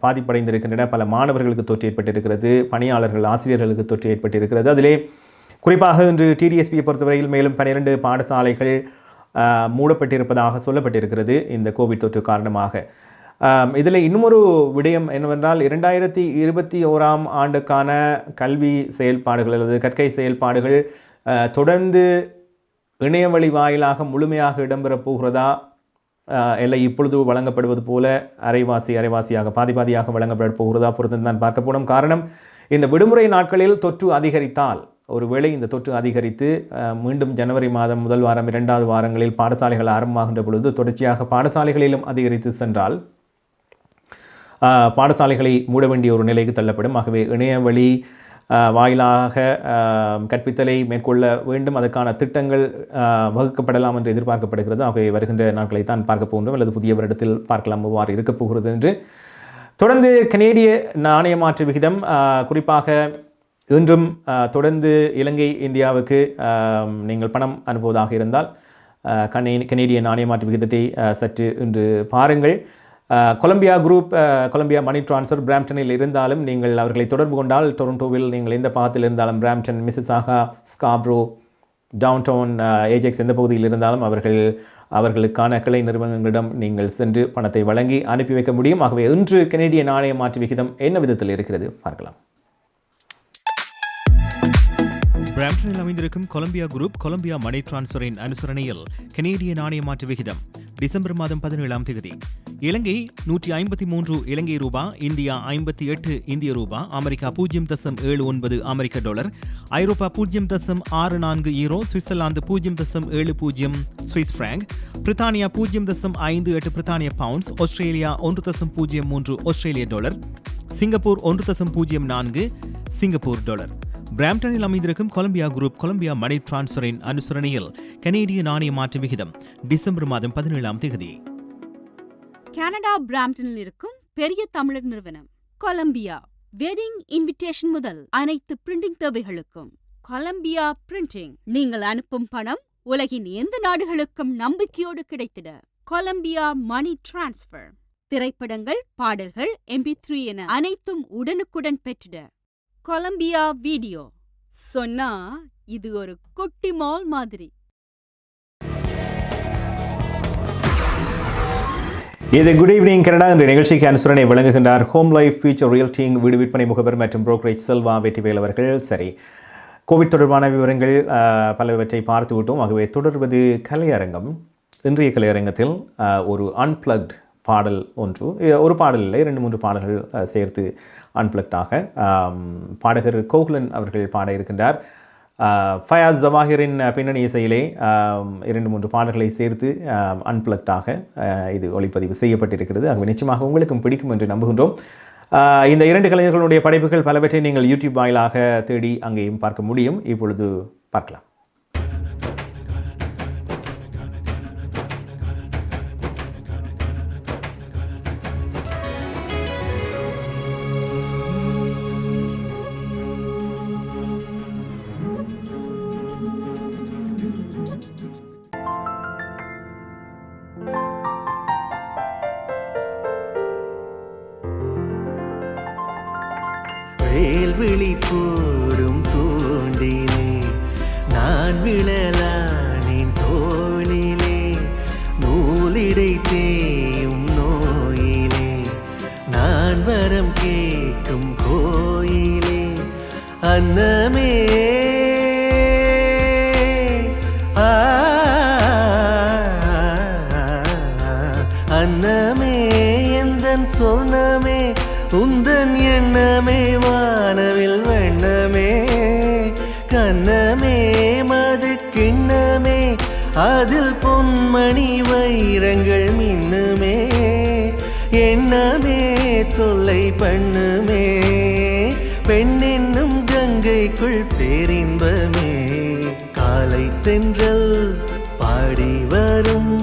பாதிப்படைந்திருக்கின்றன. பல மாணவர்களுக்கு தொற்று ஏற்பட்டிருக்கிறது, பணியாளர்கள் ஆசிரியர்களுக்கு தொற்று ஏற்பட்டிருக்கிறது. அதிலே குறிப்பாக இன்று TDSPயை பொறுத்தவரையில் மேலும் 12 பாடசாலைகள் மூடப்பட்டிருப்பதாக சொல்லப்பட்டிருக்கிறது இந்த கோவிட் தொற்று காரணமாக. இதில் இன்னுமொரு விடயம் என்னவென்றால் 2021ஆம் ஆண்டுக்கான கல்வி செயல்பாடுகள் அல்லது கற்கை செயல்பாடுகள் தொடர்ந்து இணையவழி வாயிலாக முழுமையாக இடம்பெறப் போகிறதா இல்லை இப்பொழுது வழங்கப்படுவது போல அரைவாசியாக பாதியாக வழங்கப்பட போகிறதா பொறுத்து தான் பார்க்க போனோம். காரணம், இந்த விடுமுறை நாட்களில் தொற்று அதிகரித்தால், ஒருவேளை இந்த தொற்று அதிகரித்து மீண்டும் ஜனவரி மாதம் முதல் வாரம் 2வது வாரங்களில் பாடசாலைகள் ஆரம்பமாகின்ற பொழுது தொடர்ச்சியாக பாடசாலைகளிலும் அதிகரித்து சென்றால் பாடசாலைகளை மூட வேண்டிய ஒரு நிலைக்கு தள்ளப்படும். ஆகவே இணையவழி வாயிலாக கற்பித்தலை மேற்கொள்ள வேண்டும், அதற்கான திட்டங்கள் வகுக்கப்படலாம் என்று எதிர்பார்க்கப்படுகிறது. ஆகவே வருகின்ற நாட்களை தான் பார்க்க போகின்றோம் அல்லது புதிய வருடத்தில் பார்க்கலாம் எவ்வாறு இருக்கப் போகிறது என்று. தொடர்ந்து கனேடிய நாணய மாற்று விகிதம் குறிப்பாக இன்றும் தொடர்ந்து இலங்கை இந்தியாவுக்கு நீங்கள் பணம் அனுப்புவதாக இருந்தால் கனேடிய நாணய மாற்று விகிதத்தை சற்று இன்று பாருங்கள். Columbia group Columbia money transfer பிராம்டனில் இருந்தாலும் நீங்கள் அவர்களை தொடர்பு கொண்டால் டொரண்டோவில் நீங்கள் எந்த பாகத்தில் இருந்தாலும் Brampton, Mississauga, Scarborough, downtown, Ajax எந்த பகுதியில் இருந்தாலும் அவர்களுக்கான கிளை நிறுவனங்களிடம் நீங்கள் சென்று பணத்தை வழங்கி அனுப்பி வைக்க முடியும். ஆகவே இன்று கனேடிய நாணய மாற்று விகிதம் என்ன விதத்தில் இருக்கிறது பார்க்கலாம். பிராம்டனில் அமைந்திருக்கும் கொலம்பியா குரூப் கொலம்பியா மணி டிரான்ஸ்ஃபரின் அனுசரணையில் கனேடிய நாணய மாற்று விகிதம் டிசம்பர் மாதம் 17ஆம் தேதி இலங்கை 153 இலங்கை ரூபா, இந்தியா 58 இந்திய ரூபா, அமெரிக்கா 0.79 அமெரிக்க டாலர், ஐரோப்பா 0.64 யூரோ, சுவிட்சர்லாந்து 0.70 சுவிஸ் பிராங்க், பிரித்தானியா 0.58 பிரித்தானிய பவுண்ட்ஸ், ஆஸ்திரேலியா 1.03 ஆஸ்திரேலிய டாலர், சிங்கப்பூர் 1.04 சிங்கப்பூர் டாலர். பிராம்டனில் அமைந்திருக்கும் கொலம்பியா குரூப் கொலம்பியா மணி டிரான்ஸ்ஃபரின் அனுசரணையில் கனேடிய நாணய மாற்று விகிதம் டிசம்பர் மாதம் 17ஆம் தேதி கனடா பிராம்டனில் இருக்கும் பெரிய தமிழர் நிறுவனம் கொலம்பியா. வெட்டிங் இன்விடேஷன் முதல் அனைத்து பிரிண்டிங் தேவைகளுக்கும் கொலம்பியா பிரிண்டிங். நீங்கள் அனுப்பும் பணம் உலகின் எந்த நாடுகளுக்கும் நம்பிக்கையோடு கிடைத்திட கொலம்பியா மணி டிரான்ஸ்ஃபர். திரைப்படங்கள், பாடல்கள், MP3 என அனைத்தும் உடனுக்குடன் பெற்றிட கொலம்பியா வீடியோ. சொன்னா இது ஒரு குட்டி மால் மாதிரி. இது குட் ஈவினிங் கனடா என்ற நிகழ்ச்சிக்கு அனுசரணை வழங்குகின்றார் ஹோம் லைஃப் ஃபியூச்சர் ரியல்டிங் வீடு விற்பனை முகவர் மற்றும் புரோக்கரேஜ் செல்வா வெற்றிவேல் அவர்கள். சரி, கோவிட் தொடர்பான விவரங்கள் பலவற்றை பார்த்து விட்டோம். ஆகவே தொடர்வது கலையரங்கம். இன்றைய கலையரங்கத்தில் ஒரு அன்பிளக்ட் பாடல் ஒன்று, ஒரு பாடல் இல்லை, 2-3 பாடல்கள் சேர்த்து அன்பிளக்டாக பாடகர் கோகுலன் அவர்கள் பாட இருக்கின்றார். ஃபயாஸ் ஜவாஹிரின் பின்னணி இசையிலே 2-3 பாடல்களை சேர்த்து அன்பிளக்டாக இது ஒளிப்பதிவு செய்யப்பட்டிருக்கிறது. ஆகவே நிச்சயமாக உங்களுக்கும் பிடிக்கும் என்று நம்புகின்றோம். இந்த 2 கலைஞர்களுடைய படைப்புகள் பலவற்றை நீங்கள் யூடியூப் வாயிலாக தேடி அங்கேயும் பார்க்க முடியும். இப்பொழுது பார்க்கலாம். வேல்விழி போடும் தூண்டிலே நான் விழலானேன் தோளிலே, நூலிடை தேயும் நோயிலே நான் வரம் கேட்கும் கோயிலே. அன்னமே அன்னமே எந்தன் சொர்ணமே, உந்தன் எண்ணமே வானவில் வண்ணமே. கண்ணமே மது கிண்ணமே, அதில் பொன்மணி வைரங்கள் மின்னுமே. எண்ணமே தொல்லை பண்ணுமே, பெண்ணென்னும் கங்கைக்குள் பேரின்பமே. காலை தென்றல் பாடி வரும்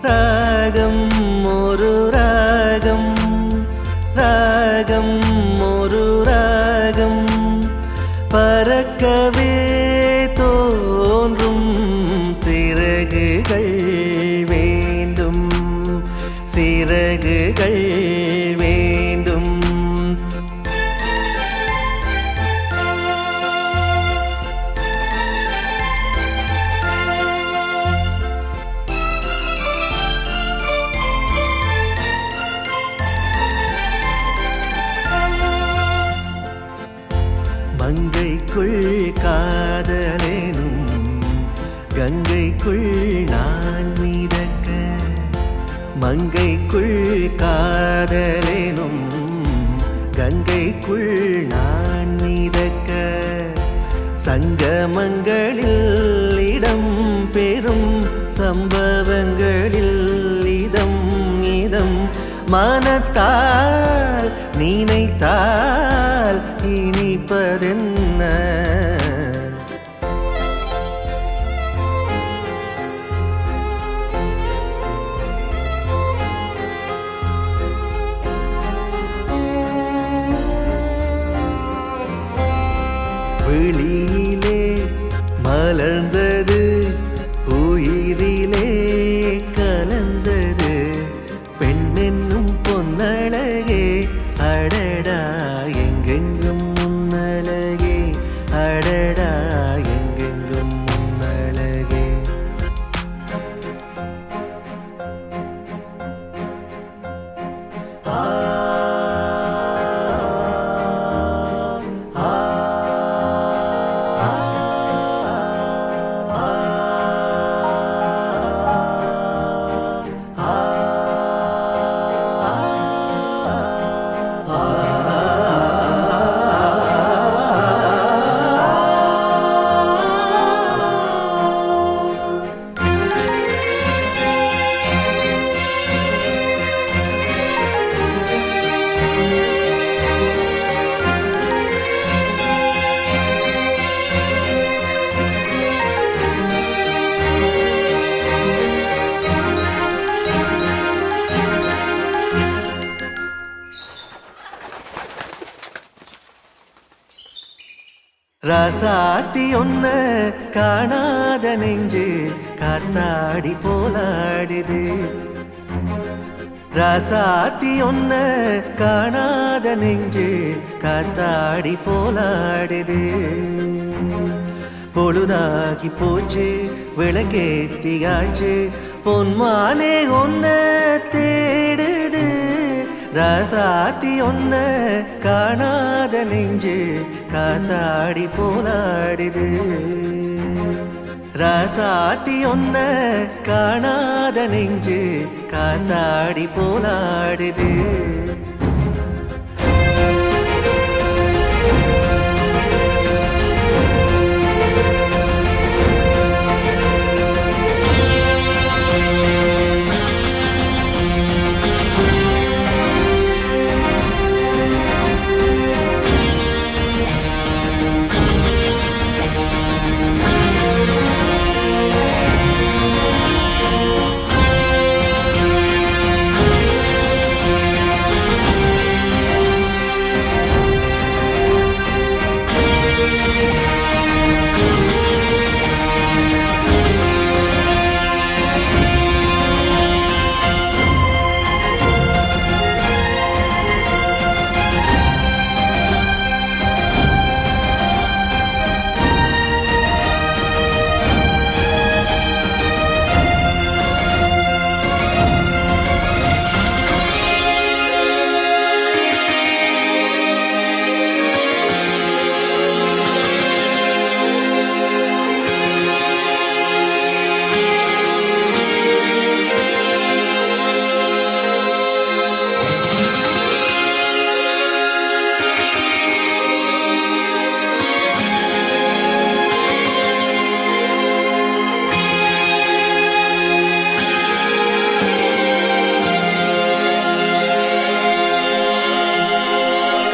ராகம் ஒரு ராகம், ராகம் ஒரு ராகம். பறக்கவே தோன்றும் சிறகுகள் வேண்டும், சிறகுகள் வேண்டும். மங்கைக்குள் காதலேனும் கங்கைக்குள் நான் மிதக்க, மங்கைக்குள் காதலேனும் கங்கைக்குள் நான் மிதக்க. சங்கமங்களில் இடம் பெறும் சம்பவங்களில் இதம் இதம். மனத்தால் நினைத்தால் இனிப்பதென்ன, விழியிலே மலர்ந்தது உயிரிலே கலந்தது. பெண்ணென்னும் பொன்னழகே அடடா எங்கெங்கும் முன்னழகே. ராசாத்தி ஒன்ன காணாத நெஞ்சு காத்தாடி போலாடுது ராசாத்தி ஒன்ன காணாத நெஞ்சு காத்தாடி போலாடுது பொழுதாகி போச்சு விளக்கேத்தியாச்சு பொன்மானே ஒன்ன தேடுது ராசாத்தி ஒன்ன காணாத நெஞ்சு காத்தாடி போலாடுது ராசாத்தி ஒன்ன காணாத நெஞ்சு காத்தாடி போலாடுது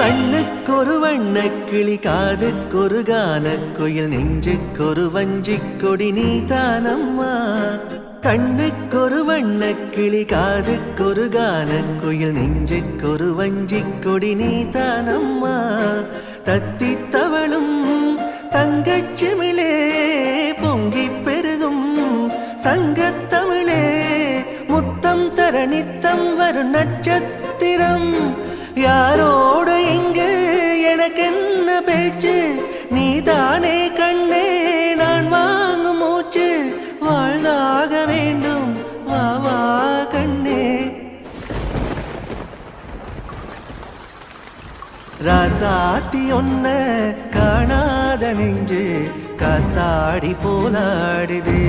கண்ணுக்கொரு வண்ணக்கிளி காதுக்கொரு கானக்குயில் நெஞ்சுக்கொரு வஞ்சிக் கொடி நீ தானம்மா கண்ணுக்கொரு வண்ணக்கிளி காதுக்கொரு கானக்குயில் நெஞ்சுக்கொரு வஞ்சிக் கொடி நீ தானம்மா தத்தி தவளும் தங்கச்சிமிழே பொங்கி பெருகும் சங்கத்தமிழே முத்தம் தர நித்தம் வரும் நட்சத்திரம் யாரோடு இங்கு எனக்கென்ன பேச்சு நீதானே கண்ணே நான் வாங்கும் மூச்சு வாழ்ந்தாக வேண்டும் வா வா கண்ணே ராசாத்தி ஒன்ன காணாத நெஞ்சு காத்தாடி போலாடுது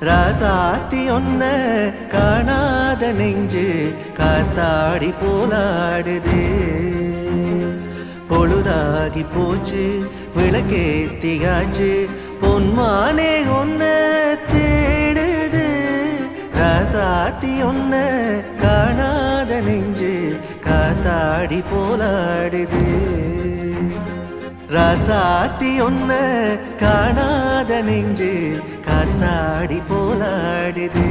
ராசாத்தி ஒன்ன காணாத நெஞ்சு காத்தாடி போலாடுது பொழுதாகி போச்சு விளக்கேத்தியாச்சு பொன்மானே ஒன்ன தேடுது ராசாத்தி ஒன்ன காணாத நெஞ்சு காத்தாடி போலாடுது ராசாத்தி ஒன்ன காணாத நெஞ்சு காத்தாடி போலாடுது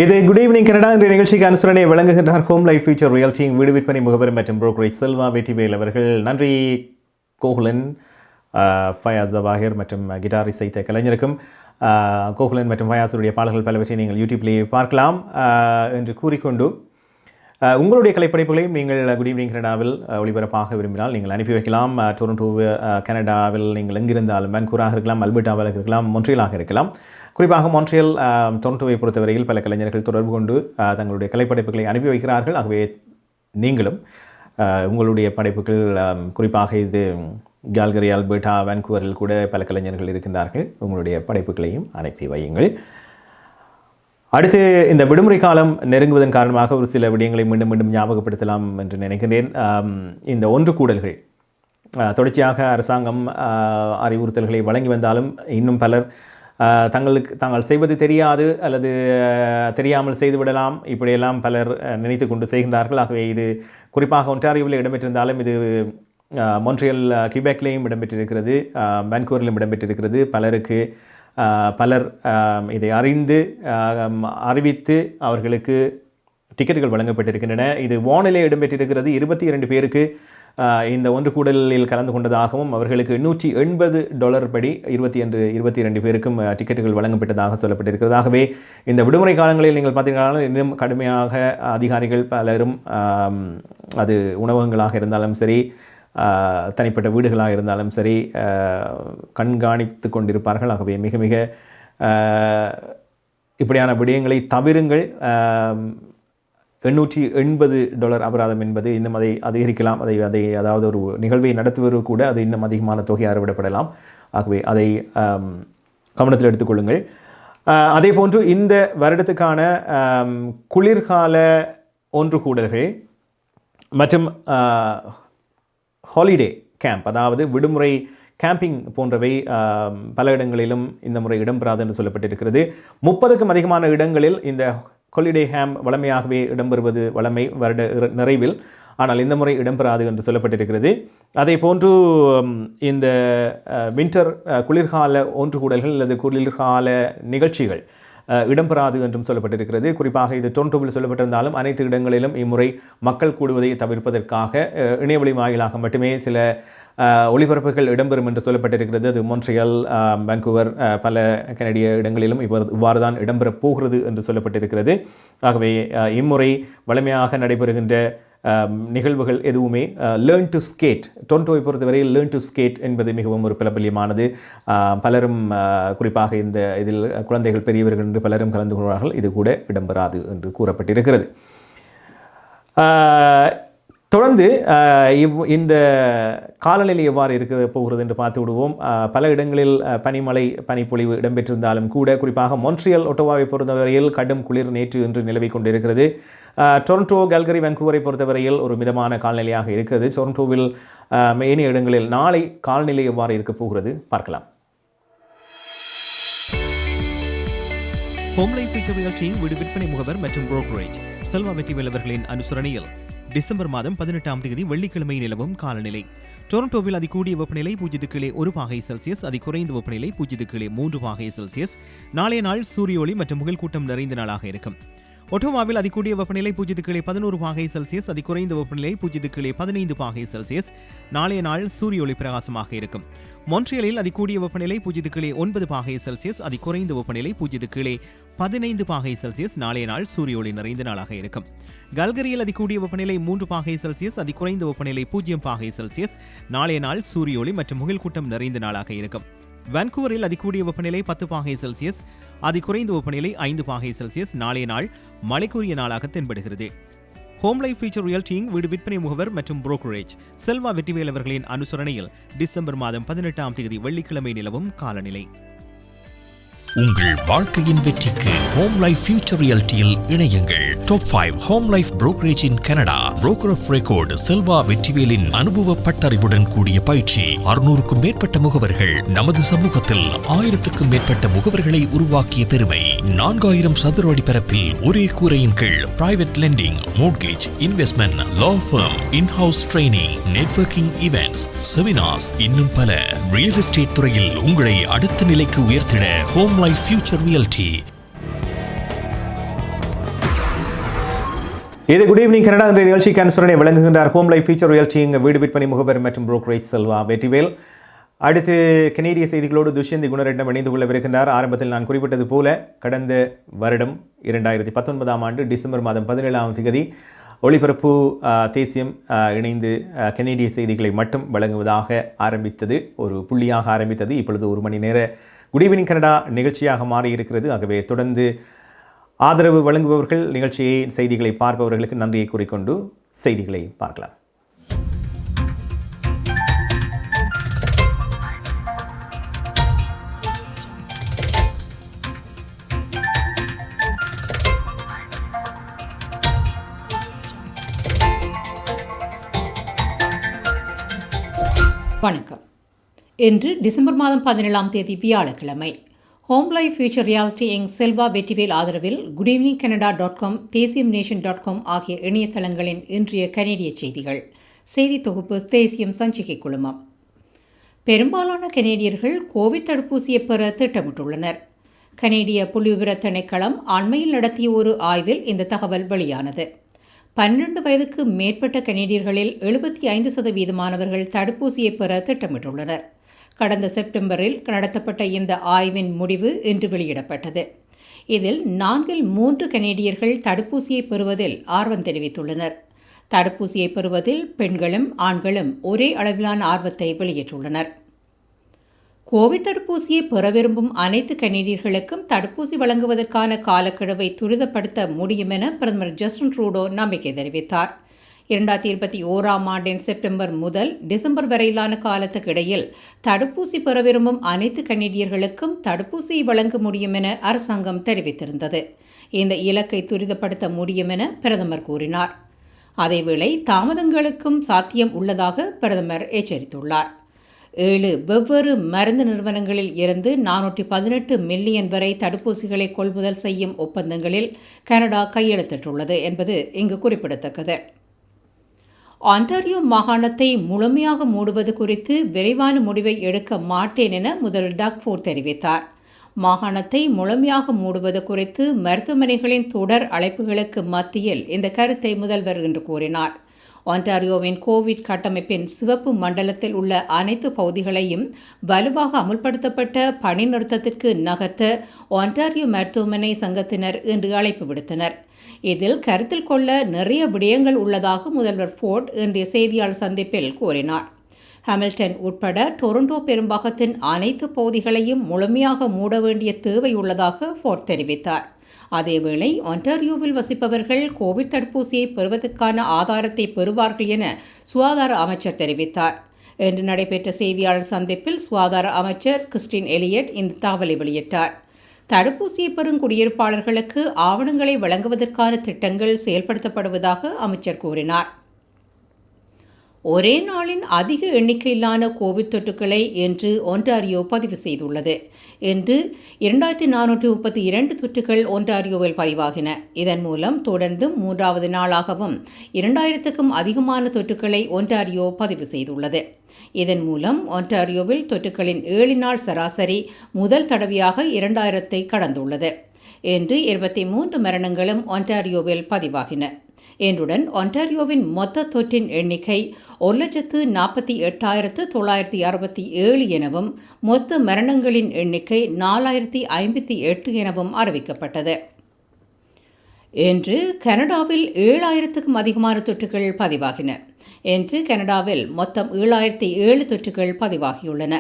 இது குட் ஈவினிங் கனடா என்ற நிகழ்ச்சிக்கு அனுசரணை வழங்குகின்றார் ஹோம் லைஃப் ஃபியூச்சர் ரியல்டிங் வீடு விற்பனை முகவர் மற்றும் புரோக்கரேஜ் செல்வா வெற்றிவேல் அவர்கள். நன்றி கோகுலன், ஃபயாஸ், ஜவாஹிர் மற்றும் கிட்டார் இசைத்த கலைஞருக்கும். கோகுலன் மற்றும் ஃபயாஸுடைய பாடல்கள் பலவற்றை நீங்கள் யூடியூப்லேயே பார்க்கலாம் என்று கூறிக்கொண்டு உங்களுடைய கலைப்படைப்புகளையும் நீங்கள் குட் ஈவினிங் கனடாவில் ஒளிபரப்பாக விரும்பினால் நீங்கள் அனுப்பி வைக்கலாம். டொரண்டோ கனடாவில் நீங்கள் எங்கிருந்தாலும் வான்கூவராக இருக்கலாம், அல்பர்டாவாக இருக்கலாம், மொன்ட்ரியலாக இருக்கலாம். குறிப்பாக மொன்ட்ரியல் டொரண்டோவை பொறுத்தவரையில் பல கலைஞர்கள் தொடர்பு கொண்டு தங்களுடைய கலைப்படைப்புகளை அனுப்பி வைக்கிறார்கள். ஆகவே நீங்களும் உங்களுடைய படைப்புகள் குறிப்பாக இது கால்கரி, அல்பர்டா, வான்கூவரில் கூட பல கலைஞர்கள் இருக்கின்றார்கள். உங்களுடைய படைப்புகளையும் அனுப்பி வையுங்கள். அடுத்து இந்த விடுமுறை காலம் நெருங்குவதன் காரணமாக ஒரு சில விடயங்களை மீண்டும் மீண்டும் ஞாபகப்படுத்தலாம் என்று நினைக்கிறேன். இந்த ஒன்று கூடல்கள் தொடர்ச்சியாக அரசாங்கம் அறிவுறுத்தல்களை வழங்கி வந்தாலும் இன்னும் பலர் தாங்கள் செய்வது தெரியாது அல்லது தெரியாமல் செய்துவிடலாம், இப்படியெல்லாம் பலர் நினைத்து கொண்டு செய்கின்றார்கள். ஆகவே இது குறிப்பாக ஒன்டாரியோவில் இடம்பெற்றிருந்தாலும் இது மொன்ட்ரியல் கிபெக்லேயும் இடம்பெற்றிருக்கிறது, வான்கூவரிலும் இடம்பெற்றிருக்கிறது. பலர் இதை அறிவித்து அவர்களுக்கு டிக்கெட்டுகள் வழங்கப்பட்டிருக்கின்றன. இது வானிலை இடம்பெற்றிருக்கிறது. 22 பேருக்கு இந்த ஒன்று கூடலில் கலந்து கொண்டதாகவும் அவர்களுக்கு $180 படி 22 பேருக்கும் டிக்கெட்டுகள் வழங்கப்பட்டதாக சொல்லப்பட்டிருக்கிறது. ஆகவே இந்த விடுமுறை காலங்களில் நீங்கள் பார்த்தீங்கன்னா இன்னும் கடுமையாக அதிகாரிகள் பலரும் அது உணவகங்களாக இருந்தாலும் சரி, தனிப்பட்ட வீடுகளாக இருந்தாலும் சரி கண்காணித்து கொண்டிருப்பார்கள். ஆகவே மிக மிக இப்படியான விடயங்களை தவிருங்கள். $880 அபராதம் என்பது இன்னும் அதை அதிகரிக்கலாம். அதாவது ஒரு நிகழ்வை நடத்துவது கூட அது இன்னும் அதிகமான தொகை அறவிடப்படலாம். ஆகவே அதை கவனத்தில் எடுத்துக்கொள்ளுங்கள். அதே போன்று இந்த வருடத்துக்கான குளிர்கால ஒன்று கூடல்கள் மற்றும் ஹாலிடே கேம்ப், அதாவது விடுமுறை கேம்பிங் போன்றவை பல இடங்களிலும் இந்த முறை இடம்பெறாது என்று சொல்லப்பட்டிருக்கிறது. 30க்கும் அதிகமான இடங்களில் இந்த ஹாலிடே கேம்ப் வழமையாகவே இடம்பெறுவது வழமை வருட நிறைவில், ஆனால் இந்த முறை இடம்பெறாது என்று சொல்லப்பட்டிருக்கிறது. அதே போன்று இந்த வின்டர் குளிர்கால ஒன்று கூடல்கள் அல்லது குளிர்கால நிகழ்ச்சிகள் இடம்பெறாது என்றும் சொல்லப்பட்டிருக்கிறது. குறிப்பாக இது டொரண்டோவில் சொல்லப்பட்டிருந்தாலும் அனைத்து இடங்களிலும் இம்முறை மக்கள் கூடுவதை தவிர்ப்பதற்காக இணையவழி வாயிலாக மட்டுமே சில ஒளிபரப்புகள் இடம்பெறும் என்று சொல்லப்பட்டிருக்கிறது. அது மொன்ட்ரியல், வான்கூவர், பல கனடிய இடங்களிலும் இவ்வாறு தான் இடம்பெறப் போகிறது என்று சொல்லப்பட்டிருக்கிறது. ஆகவே இம்முறை வழமையாக நடைபெறுகின்ற நிகழ்வுகள் எதுவுமே லேர்ன் டு ஸ்கேட், டொரண்டோவை பொறுத்தவரையில் லேர்ன் டு ஸ்கேட் என்பது மிகவும் ஒரு பிரபல்யமானது. பலரும் குறிப்பாக இதில் குழந்தைகள், பெரியவர்கள் என்று பலரும் கலந்து கொள்வார்கள். இது கூட இடம்பெறாது என்று கூறப்பட்டிருக்கிறது. தொடர்ந்து இந்த காலநிலை எவ்வாறு இருக்க போகிறது என்று பார்த்து விடுவோம். பல இடங்களில் பனிப்பொழிவு இடம்பெற்றிருந்தாலும் கூட, குறிப்பாக மொன்ட்ரியல், ஒட்டோவாவை பொறுத்தவரையில் கடும் குளிர் நேற்று இன்று நிலவிக் கொண்டிருக்கிறது. டொரண்டோ, கல்கரி, வான்கூவரை பொறுத்தவரையில் ஒரு மிதமான காலநிலையாக இருக்கிறது. டொரண்டோவில் ஏனைய இடங்களில் நாளை காலநிலை எவ்வாறு இருக்கப் போகிறது பார்க்கலாம். ஹோம் லைஃப் ஃபீச்சர் ரியல்டி வீடு விற்பனை முகவர் மற்றும் புரோக்கரேஜ் செல்வா வெற்றிவேல் அவர்களின் அனுசரணையில் டிசம்பர் மாதம் 18ஆம் தேதி வெள்ளிக்கிழமை நிலவும் காலநிலை. டொரண்டோவில் அதிகூடிய வெப்பநிலை 0°C, அதிகுறைந்த வெப்பநிலை 0°3°C. நாளைய நாள் சூரிய ஒளி மற்றும் முகில் கூட்டம் நிறைந்த நாளாக இருக்கும். ஒட்டோவாவில் அதிகூடிய வெப்பநிலை 0°11°C, அதிகுறைந்த வெப்பநிலை 0°15°C. நாளைய நாள் சூரிய ஒளி பிரகாசமாக இருக்கும். மொன்ட்ரியலில் அதிகூடிய வெப்பநிலை 0°9°C, அதிகுறைந்த வெப்பநிலை 0°15°C. நாளைய நாள் சூரிய ஒளி நிறைந்த நாளாக இருக்கும். கல்கரியில் அதிகூடிய வெப்பநிலை 3°C, அதிகுறைந்த வெப்பநிலை 0°C. நாளைய நாள் சூரிய ஒளி மற்றும் முகில் கூட்டம் நிறைந்த நாளாக இருக்கும். வான்கூவரில் அதிகூடிய வெப்பநிலை 10°C, அதிகுறைந்த வெப்பநிலை 5°C. நாளைய நாள் மழைக்குரிய நாளாக தென்படுகிறது. ஹோம் லைஃப் ஃபீச்சர் ரியல்டி வீடு விற்பனை முகவர் மற்றும் புரோக்கரேஜ் செல்வா வெற்றிவேல் அவர்களின் அனுசரணையில் டிசம்பர் மாதம் 18ஆம் தேதி வெள்ளிக்கிழமை நிலவும் காலநிலை. உங்கள் வாழ்க்கையின் வெற்றிக்கு ஹோம் லைஃப் ஃபியூச்சர் ரியாலிட்டியில் இணையுங்கள். Top 5 Home Life brokerage in Canada. Broker of record Selva வெற்றிவேலின் அனுபவ பட்டறிவுடன் கூடிய பயிற்சி. 600க்கும் மேற்பட்ட முகவர்கள் நமது சமூகத்தில் 1000க்கும் மேற்பட்ட முகவர்களை உருவாக்கிய பெருமை. 4000 சதுர அடி பரப்பில் ஒரே கூரையின் கீழ் private lending, mortgage, investment, law firm, in house training, networking events, seminars, இன்னும் பல. ரியல் எஸ்டேட் துறையில் உங்களை அடுத்த நிலைக்கு உயர்த்திட ஹோம் லைஃப் ஃபியூச்சர் ரியல்டி. இது குட் ஈவினிங் கனடா என்ற நிகழ்ச்சிக்கு அனுசரணை வழங்குகின்றார் ஹோம் லைஃப் ஃபீச்சர் ரியல்டி வீடு விற்பனை முகவர் மற்றும் புரோக்கரேஜ் செல்வா வெற்றிவேல். அடுத்து கனேடிய செய்திகளோடு துஷ்யந்தி குணரெட்டம் இணைந்து கொள்ளவிருக்கின்றார். ஆரம்பத்தில் நான் குறிப்பிட்டது போல கடந்த வருடம் 2019ஆம் ஆண்டு டிசம்பர் மாதம் 17ஆம் தேதி ஒளிபரப்பு தேசியம் இணைந்து கனேடிய செய்திகளை மட்டும் வழங்குவதாக ஆரம்பித்தது, ஒரு புள்ளியாக ஆரம்பித்தது. இப்பொழுது 1 மணி நேர குட் ஈவினிங் கனடா நிகழ்ச்சியாக மாறியிருக்கிறது. ஆகவே தொடர்ந்து ஆதரவு வழங்குபவர்கள், நிகழ்ச்சியை செய்திகளை பார்ப்பவர்களுக்கு நன்றியை கூறிக்கொண்டு செய்திகளை பார்க்கலாம். வணக்கம். இன்று டிசம்பர் மாதம் 17ஆம் தேதி வியாழக்கிழமை. Home Life Future reality Selva Vetrivel ஆதரவில் குட்ஈவினிங் கனடா .com, தேசியம் நேஷன் .com ஆகிய இணையதளங்களின் இன்றைய கனேடிய செய்திகள். செய்தி தொகுப்பு தேசியம் சஞ்சிகை குழுமம். பெரும்பாலான கனேடியர்கள் கோவிட் தடுப்பூசியை பெற திட்டமிட்டுள்ளனர். கனேடிய புள்ளிவிவர திணைக்களம் அண்மையில் நடத்திய ஒரு ஆய்வில் இந்த தகவல் வெளியானது. 12 வயதுக்கு மேற்பட்ட கனேடியர்களில் 75% தடுப்பூசியை பெற திட்டமிட்டுள்ளனர். கடந்த செப்டம்பரில் நடத்தப்பட்ட இந்த ஆய்வின் முடிவு இன்று வெளியிடப்பட்டது. இதில் 4 கனேடியர்கள் தடுப்பூசியை பெறுவதில் ஆர்வம் தெரிவித்துள்ளனர். தடுப்பூசியை பெறுவதில் பெண்களும் ஆண்களும் ஒரே அளவிலான ஆர்வத்தை வெளியிட்டுள்ளனர். கோவிட் தடுப்பூசியை பெற விரும்பும் அனைத்து கனேடியர்களுக்கும் தடுப்பூசி வழங்குவதற்கான காலக்கெடுவை துரிதப்படுத்த முடியும் என பிரதமர் ஜஸ்டின் ட்ரூடோ நம்பிக்கை தெரிவித்தார். 2021 செப்டம்பர் முதல் டிசம்பர் வரையிலான காலத்துக்கு இடையில் தடுப்பூசி பெற விரும்பும் அனைத்து கனேடியர்களுக்கும் தடுப்பூசியை வழங்க முடியும் என அரசாங்கம் தெரிவித்திருந்தது. இந்த இலக்கை துரிதப்படுத்த முடியும் என பிரதமர் கூறினார். அதேவேளை தாமதங்களுக்கும் சாத்தியம் உள்ளதாக பிரதமர் எச்சரித்துள்ளார். 7 வெவ்வேறு மருந்து நிறுவனங்களில் இருந்து 418 மில்லியன் வரை தடுப்பூசிகளை கொள்முதல் செய்யும் ஒப்பந்தங்களில் கனடா கையெழுத்திட்டுள்ளது என்பது இங்கு குறிப்பிடத்தக்கது. ஆன்டாரியோ மாகாணத்தை முழுமையாக மூடுவது குறித்து விரைவான முடிவை எடுக்க மாட்டேன் என முதல்வர் டக் ஃபோர்ட் தெரிவித்தார். மாகாணத்தை முழுமையாக மூடுவது குறித்து மருத்துவமனைகளின் தொடர் அழைப்புகளுக்கு மத்தியில் இந்த கருத்தை முதல்வர் என்று கூறினார். ஆன்டாரியோவின் கோவிட் கட்டமைப்பின் சிவப்பு மண்டலத்தில் உள்ள அனைத்து பகுதிகளையும் வலுவாக அமுல்படுத்தப்பட்ட பணி நிறுத்தத்திற்கு நகர்த்த ஆன்டாரியோ மருத்துவமனை சங்கத்தினர் இன்று அழைப்பு விடுத்தனர். இதில் கருத்தில் கொள்ள நிறைய விடயங்கள் உள்ளதாக முதல்வர் ஃபோர்ட் இன்றைய செய்தியாளர் சந்திப்பில் கூறினார். ஹாமில்டன் உட்பட டொரண்டோ பெரும்பாகத்தின் அனைத்து பகுதிகளையும் முழுமையாக மூட வேண்டிய தேவை உள்ளதாக ஃபோர்ட் தெரிவித்தார். அதேவேளை ஒன்டாரியோவில் வசிப்பவர்கள் கோவிட் தடுப்பூசியை பெறுவதற்கான ஆதாரத்தை பெறுவார்கள் என சுகாதார அமைச்சர் தெரிவித்தார். இன்று நடைபெற்ற செய்தியாளர் சந்திப்பில் சுகாதார அமைச்சர் கிறிஸ்டின் எலியட் இந்த தகவலை வெளியிட்டார். தடுப்பூசியை பெறும் குடியிருப்பாளர்களுக்கு ஆவணங்களை வழங்குவதற்கான திட்டங்கள் செயல்படுத்தப்படுவதாக அமைச்சர் கூறினார். ஒரே நாளின் அதிக எண்ணிக்கையிலான கோவிட் தொற்றுக்களை இன்று ஒன்டாரியோ பதிவு செய்துள்ளது. இன்று 2432 தொற்றுகள் ஒன்டாரியோவில் பதிவாகின. இதன் மூலம் தொடர்ந்து 3வது நாளாகவும் 2000க்கும் அதிகமான தொற்றுக்களை ஒன்டாரியோ பதிவு செய்துள்ளது. இதன் மூலம் ஒன்டாரியோவில் தொற்றுக்களின் 7 நாள் சராசரி முதல் தடவையாக 2000ஐ கடந்துள்ளது. இன்று 23 மரணங்களும் ஒன்டாரியோவில் பதிவாகின. இன்றுடன் ஒன்டாரியோவின் மொத்த தொற்றின் எண்ணிக்கை 1,48,967 எனவும் மொத்த மரணங்களின் எண்ணிக்கை 4,058 எனவும் அறிவிக்கப்பட்டது. இன்று கனடாவில் 7,000க்கும் அதிகமான தொற்றுகள் பதிவாகின. இன்று கனடாவில் மொத்தம் 7,007 தொற்றுகள் பதிவாகியுள்ளன.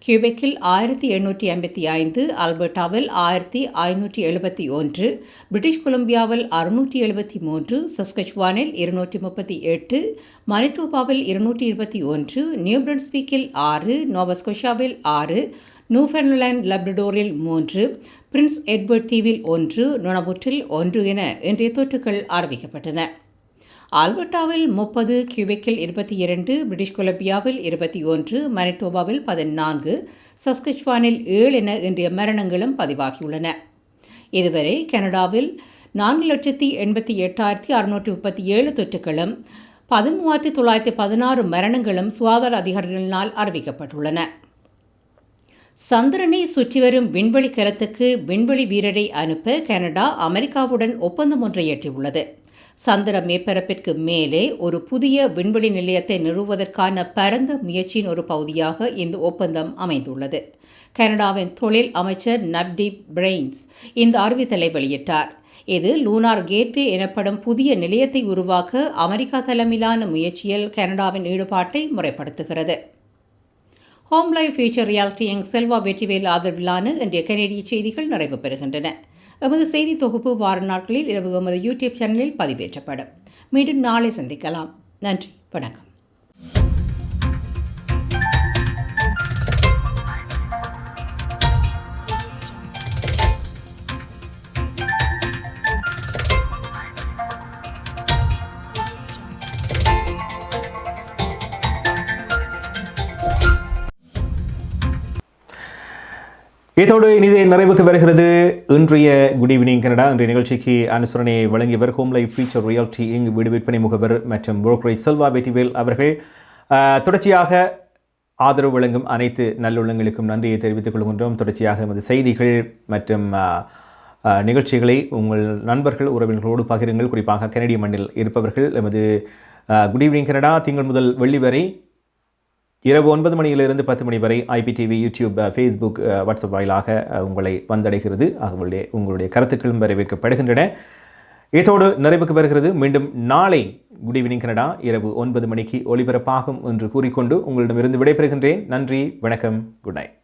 கியூபெக்கில் 1855, அல்பர்டாவில் 1571, பிரிட்டிஷ் கொலம்பியாவில் 673, சஸ்கச்வானில் 238, மனிடோபாவில் 221, நியூ பிரன்ஸ்விக்கில் 6, நோவஸ்கோஷாவில் 6, நியூஃபவுண்ட்லேண்ட் லப்ரடோரில் 3, பிரின்ஸ் எட்வர்ட் தீவில் 1, நுணவுற்றில் 1 என இன்றைய தொற்றுகள் அறிவிக்கப்பட்டன. ஆல்பர்டாவில் 30, கியூபெக்கில் 22, பிரிட்டிஷ் கொலம்பியாவில் 21, மனிடோபாவில் 14, சஸ்கச்வானில் 7 என இன்றைய மரணங்களும் பதிவாகியுள்ளன. இதுவரை கனடாவில் 4,88,637 தொற்றுகளும் 13,916 மரணங்களும் சுகாதார அதிகாரிகளினால் அறிவிக்கப்பட்டுள்ளன. சந்திரனை சுற்றி வரும் விண்வெளி கலத்துக்கு விண்வெளி வீரரை அனுப்ப கனடா அமெரிக்காவுடன் ஒப்பந்தம் ஒன்றை எட்டியுள்ளது. சந்திர மேற்பரப்பிற்கு மேலே ஒரு புதிய விண்வெளி நிலையத்தை நிறுவுவதற்கான பரந்த முயற்சியின் ஒரு பகுதியாக இந்த ஒப்பந்தம் அமைந்துள்ளது. கனடாவின் தொழில் அமைச்சர் நப்டீப் பிரெயின்ஸ் இந்த அறிவித்தலை வெளியிட்டார். இது லூனார் கேட்வே எனப்படும் புதிய நிலையத்தை உருவாக்க அமெரிக்கா தலைமையிலான முயற்சியில் கனடாவின் ஈடுபாட்டை முறைப்படுத்துகிறது. ஹோம் லைஃப் ஃபியூச்சர் ரியாலிட்டி யங் செல்வா வெற்றிவேல் ஆதரவிலான இன்றைய கனேடிய செய்திகள் நிறைவு பெறுகின்றன. எமது செய்தி தொகுப்பு வார நாட்களில் இரவு எமது யூடியூப் சேனலில் பதிவேற்றப்படும். மீண்டும் நாளை சந்திக்கலாம். நன்றி, வணக்கம். இதோடு இனிதே நிறைவுக்கு வருகிறது இன்றைய குட் ஈவினிங் கனடா. இன்றைய நிகழ்ச்சிக்கு அனுசரணையை வழங்கியவர் ஹோம் லைஃப் ஃபியூச்சர் ரியாலிட்டி இங்கு வீடு விற்பனை முகவர் மற்றும் புரோக்கரேஜ் செல்வா வெற்றிவேல் அவர்கள். தொடர்ச்சியாக ஆதரவு வழங்கும் அனைத்து நல்லுள்ளங்களுக்கும் நன்றியை தெரிவித்துக் கொள்கின்றோம். தொடர்ச்சியாக எமது செய்திகள் மற்றும் நிகழ்ச்சிகளை உங்கள் நண்பர்கள் உறவினர்களோடு பகிருங்கள். குறிப்பாக கனடிய மண்ணில் இருப்பவர்கள் எமது குட் ஈவினிங் கனடா திங்கள் முதல் வெள்ளி வரை இரவு 9 மணியிலிருந்து 10 மணி வரை ஐபிடிவி, யூடியூப், ஃபேஸ்புக், வாட்ஸ்அப் வாயிலாக உங்களை வந்தடைகிறது. ஆகவே உங்களுடைய கருத்துக்களும் வரவேற்கப்படுகின்றன. இதோடு நிறைவுக்கு வருகிறது. மீண்டும் நாளை குட் ஈவினிங் கனடா இரவு 9 மணிக்கு ஒலிபரப்பாகும் என்று கூறிக்கொண்டு உங்களிடமிருந்து விடைபெறுகின்றேன். நன்றி, வணக்கம், குட் நைட்.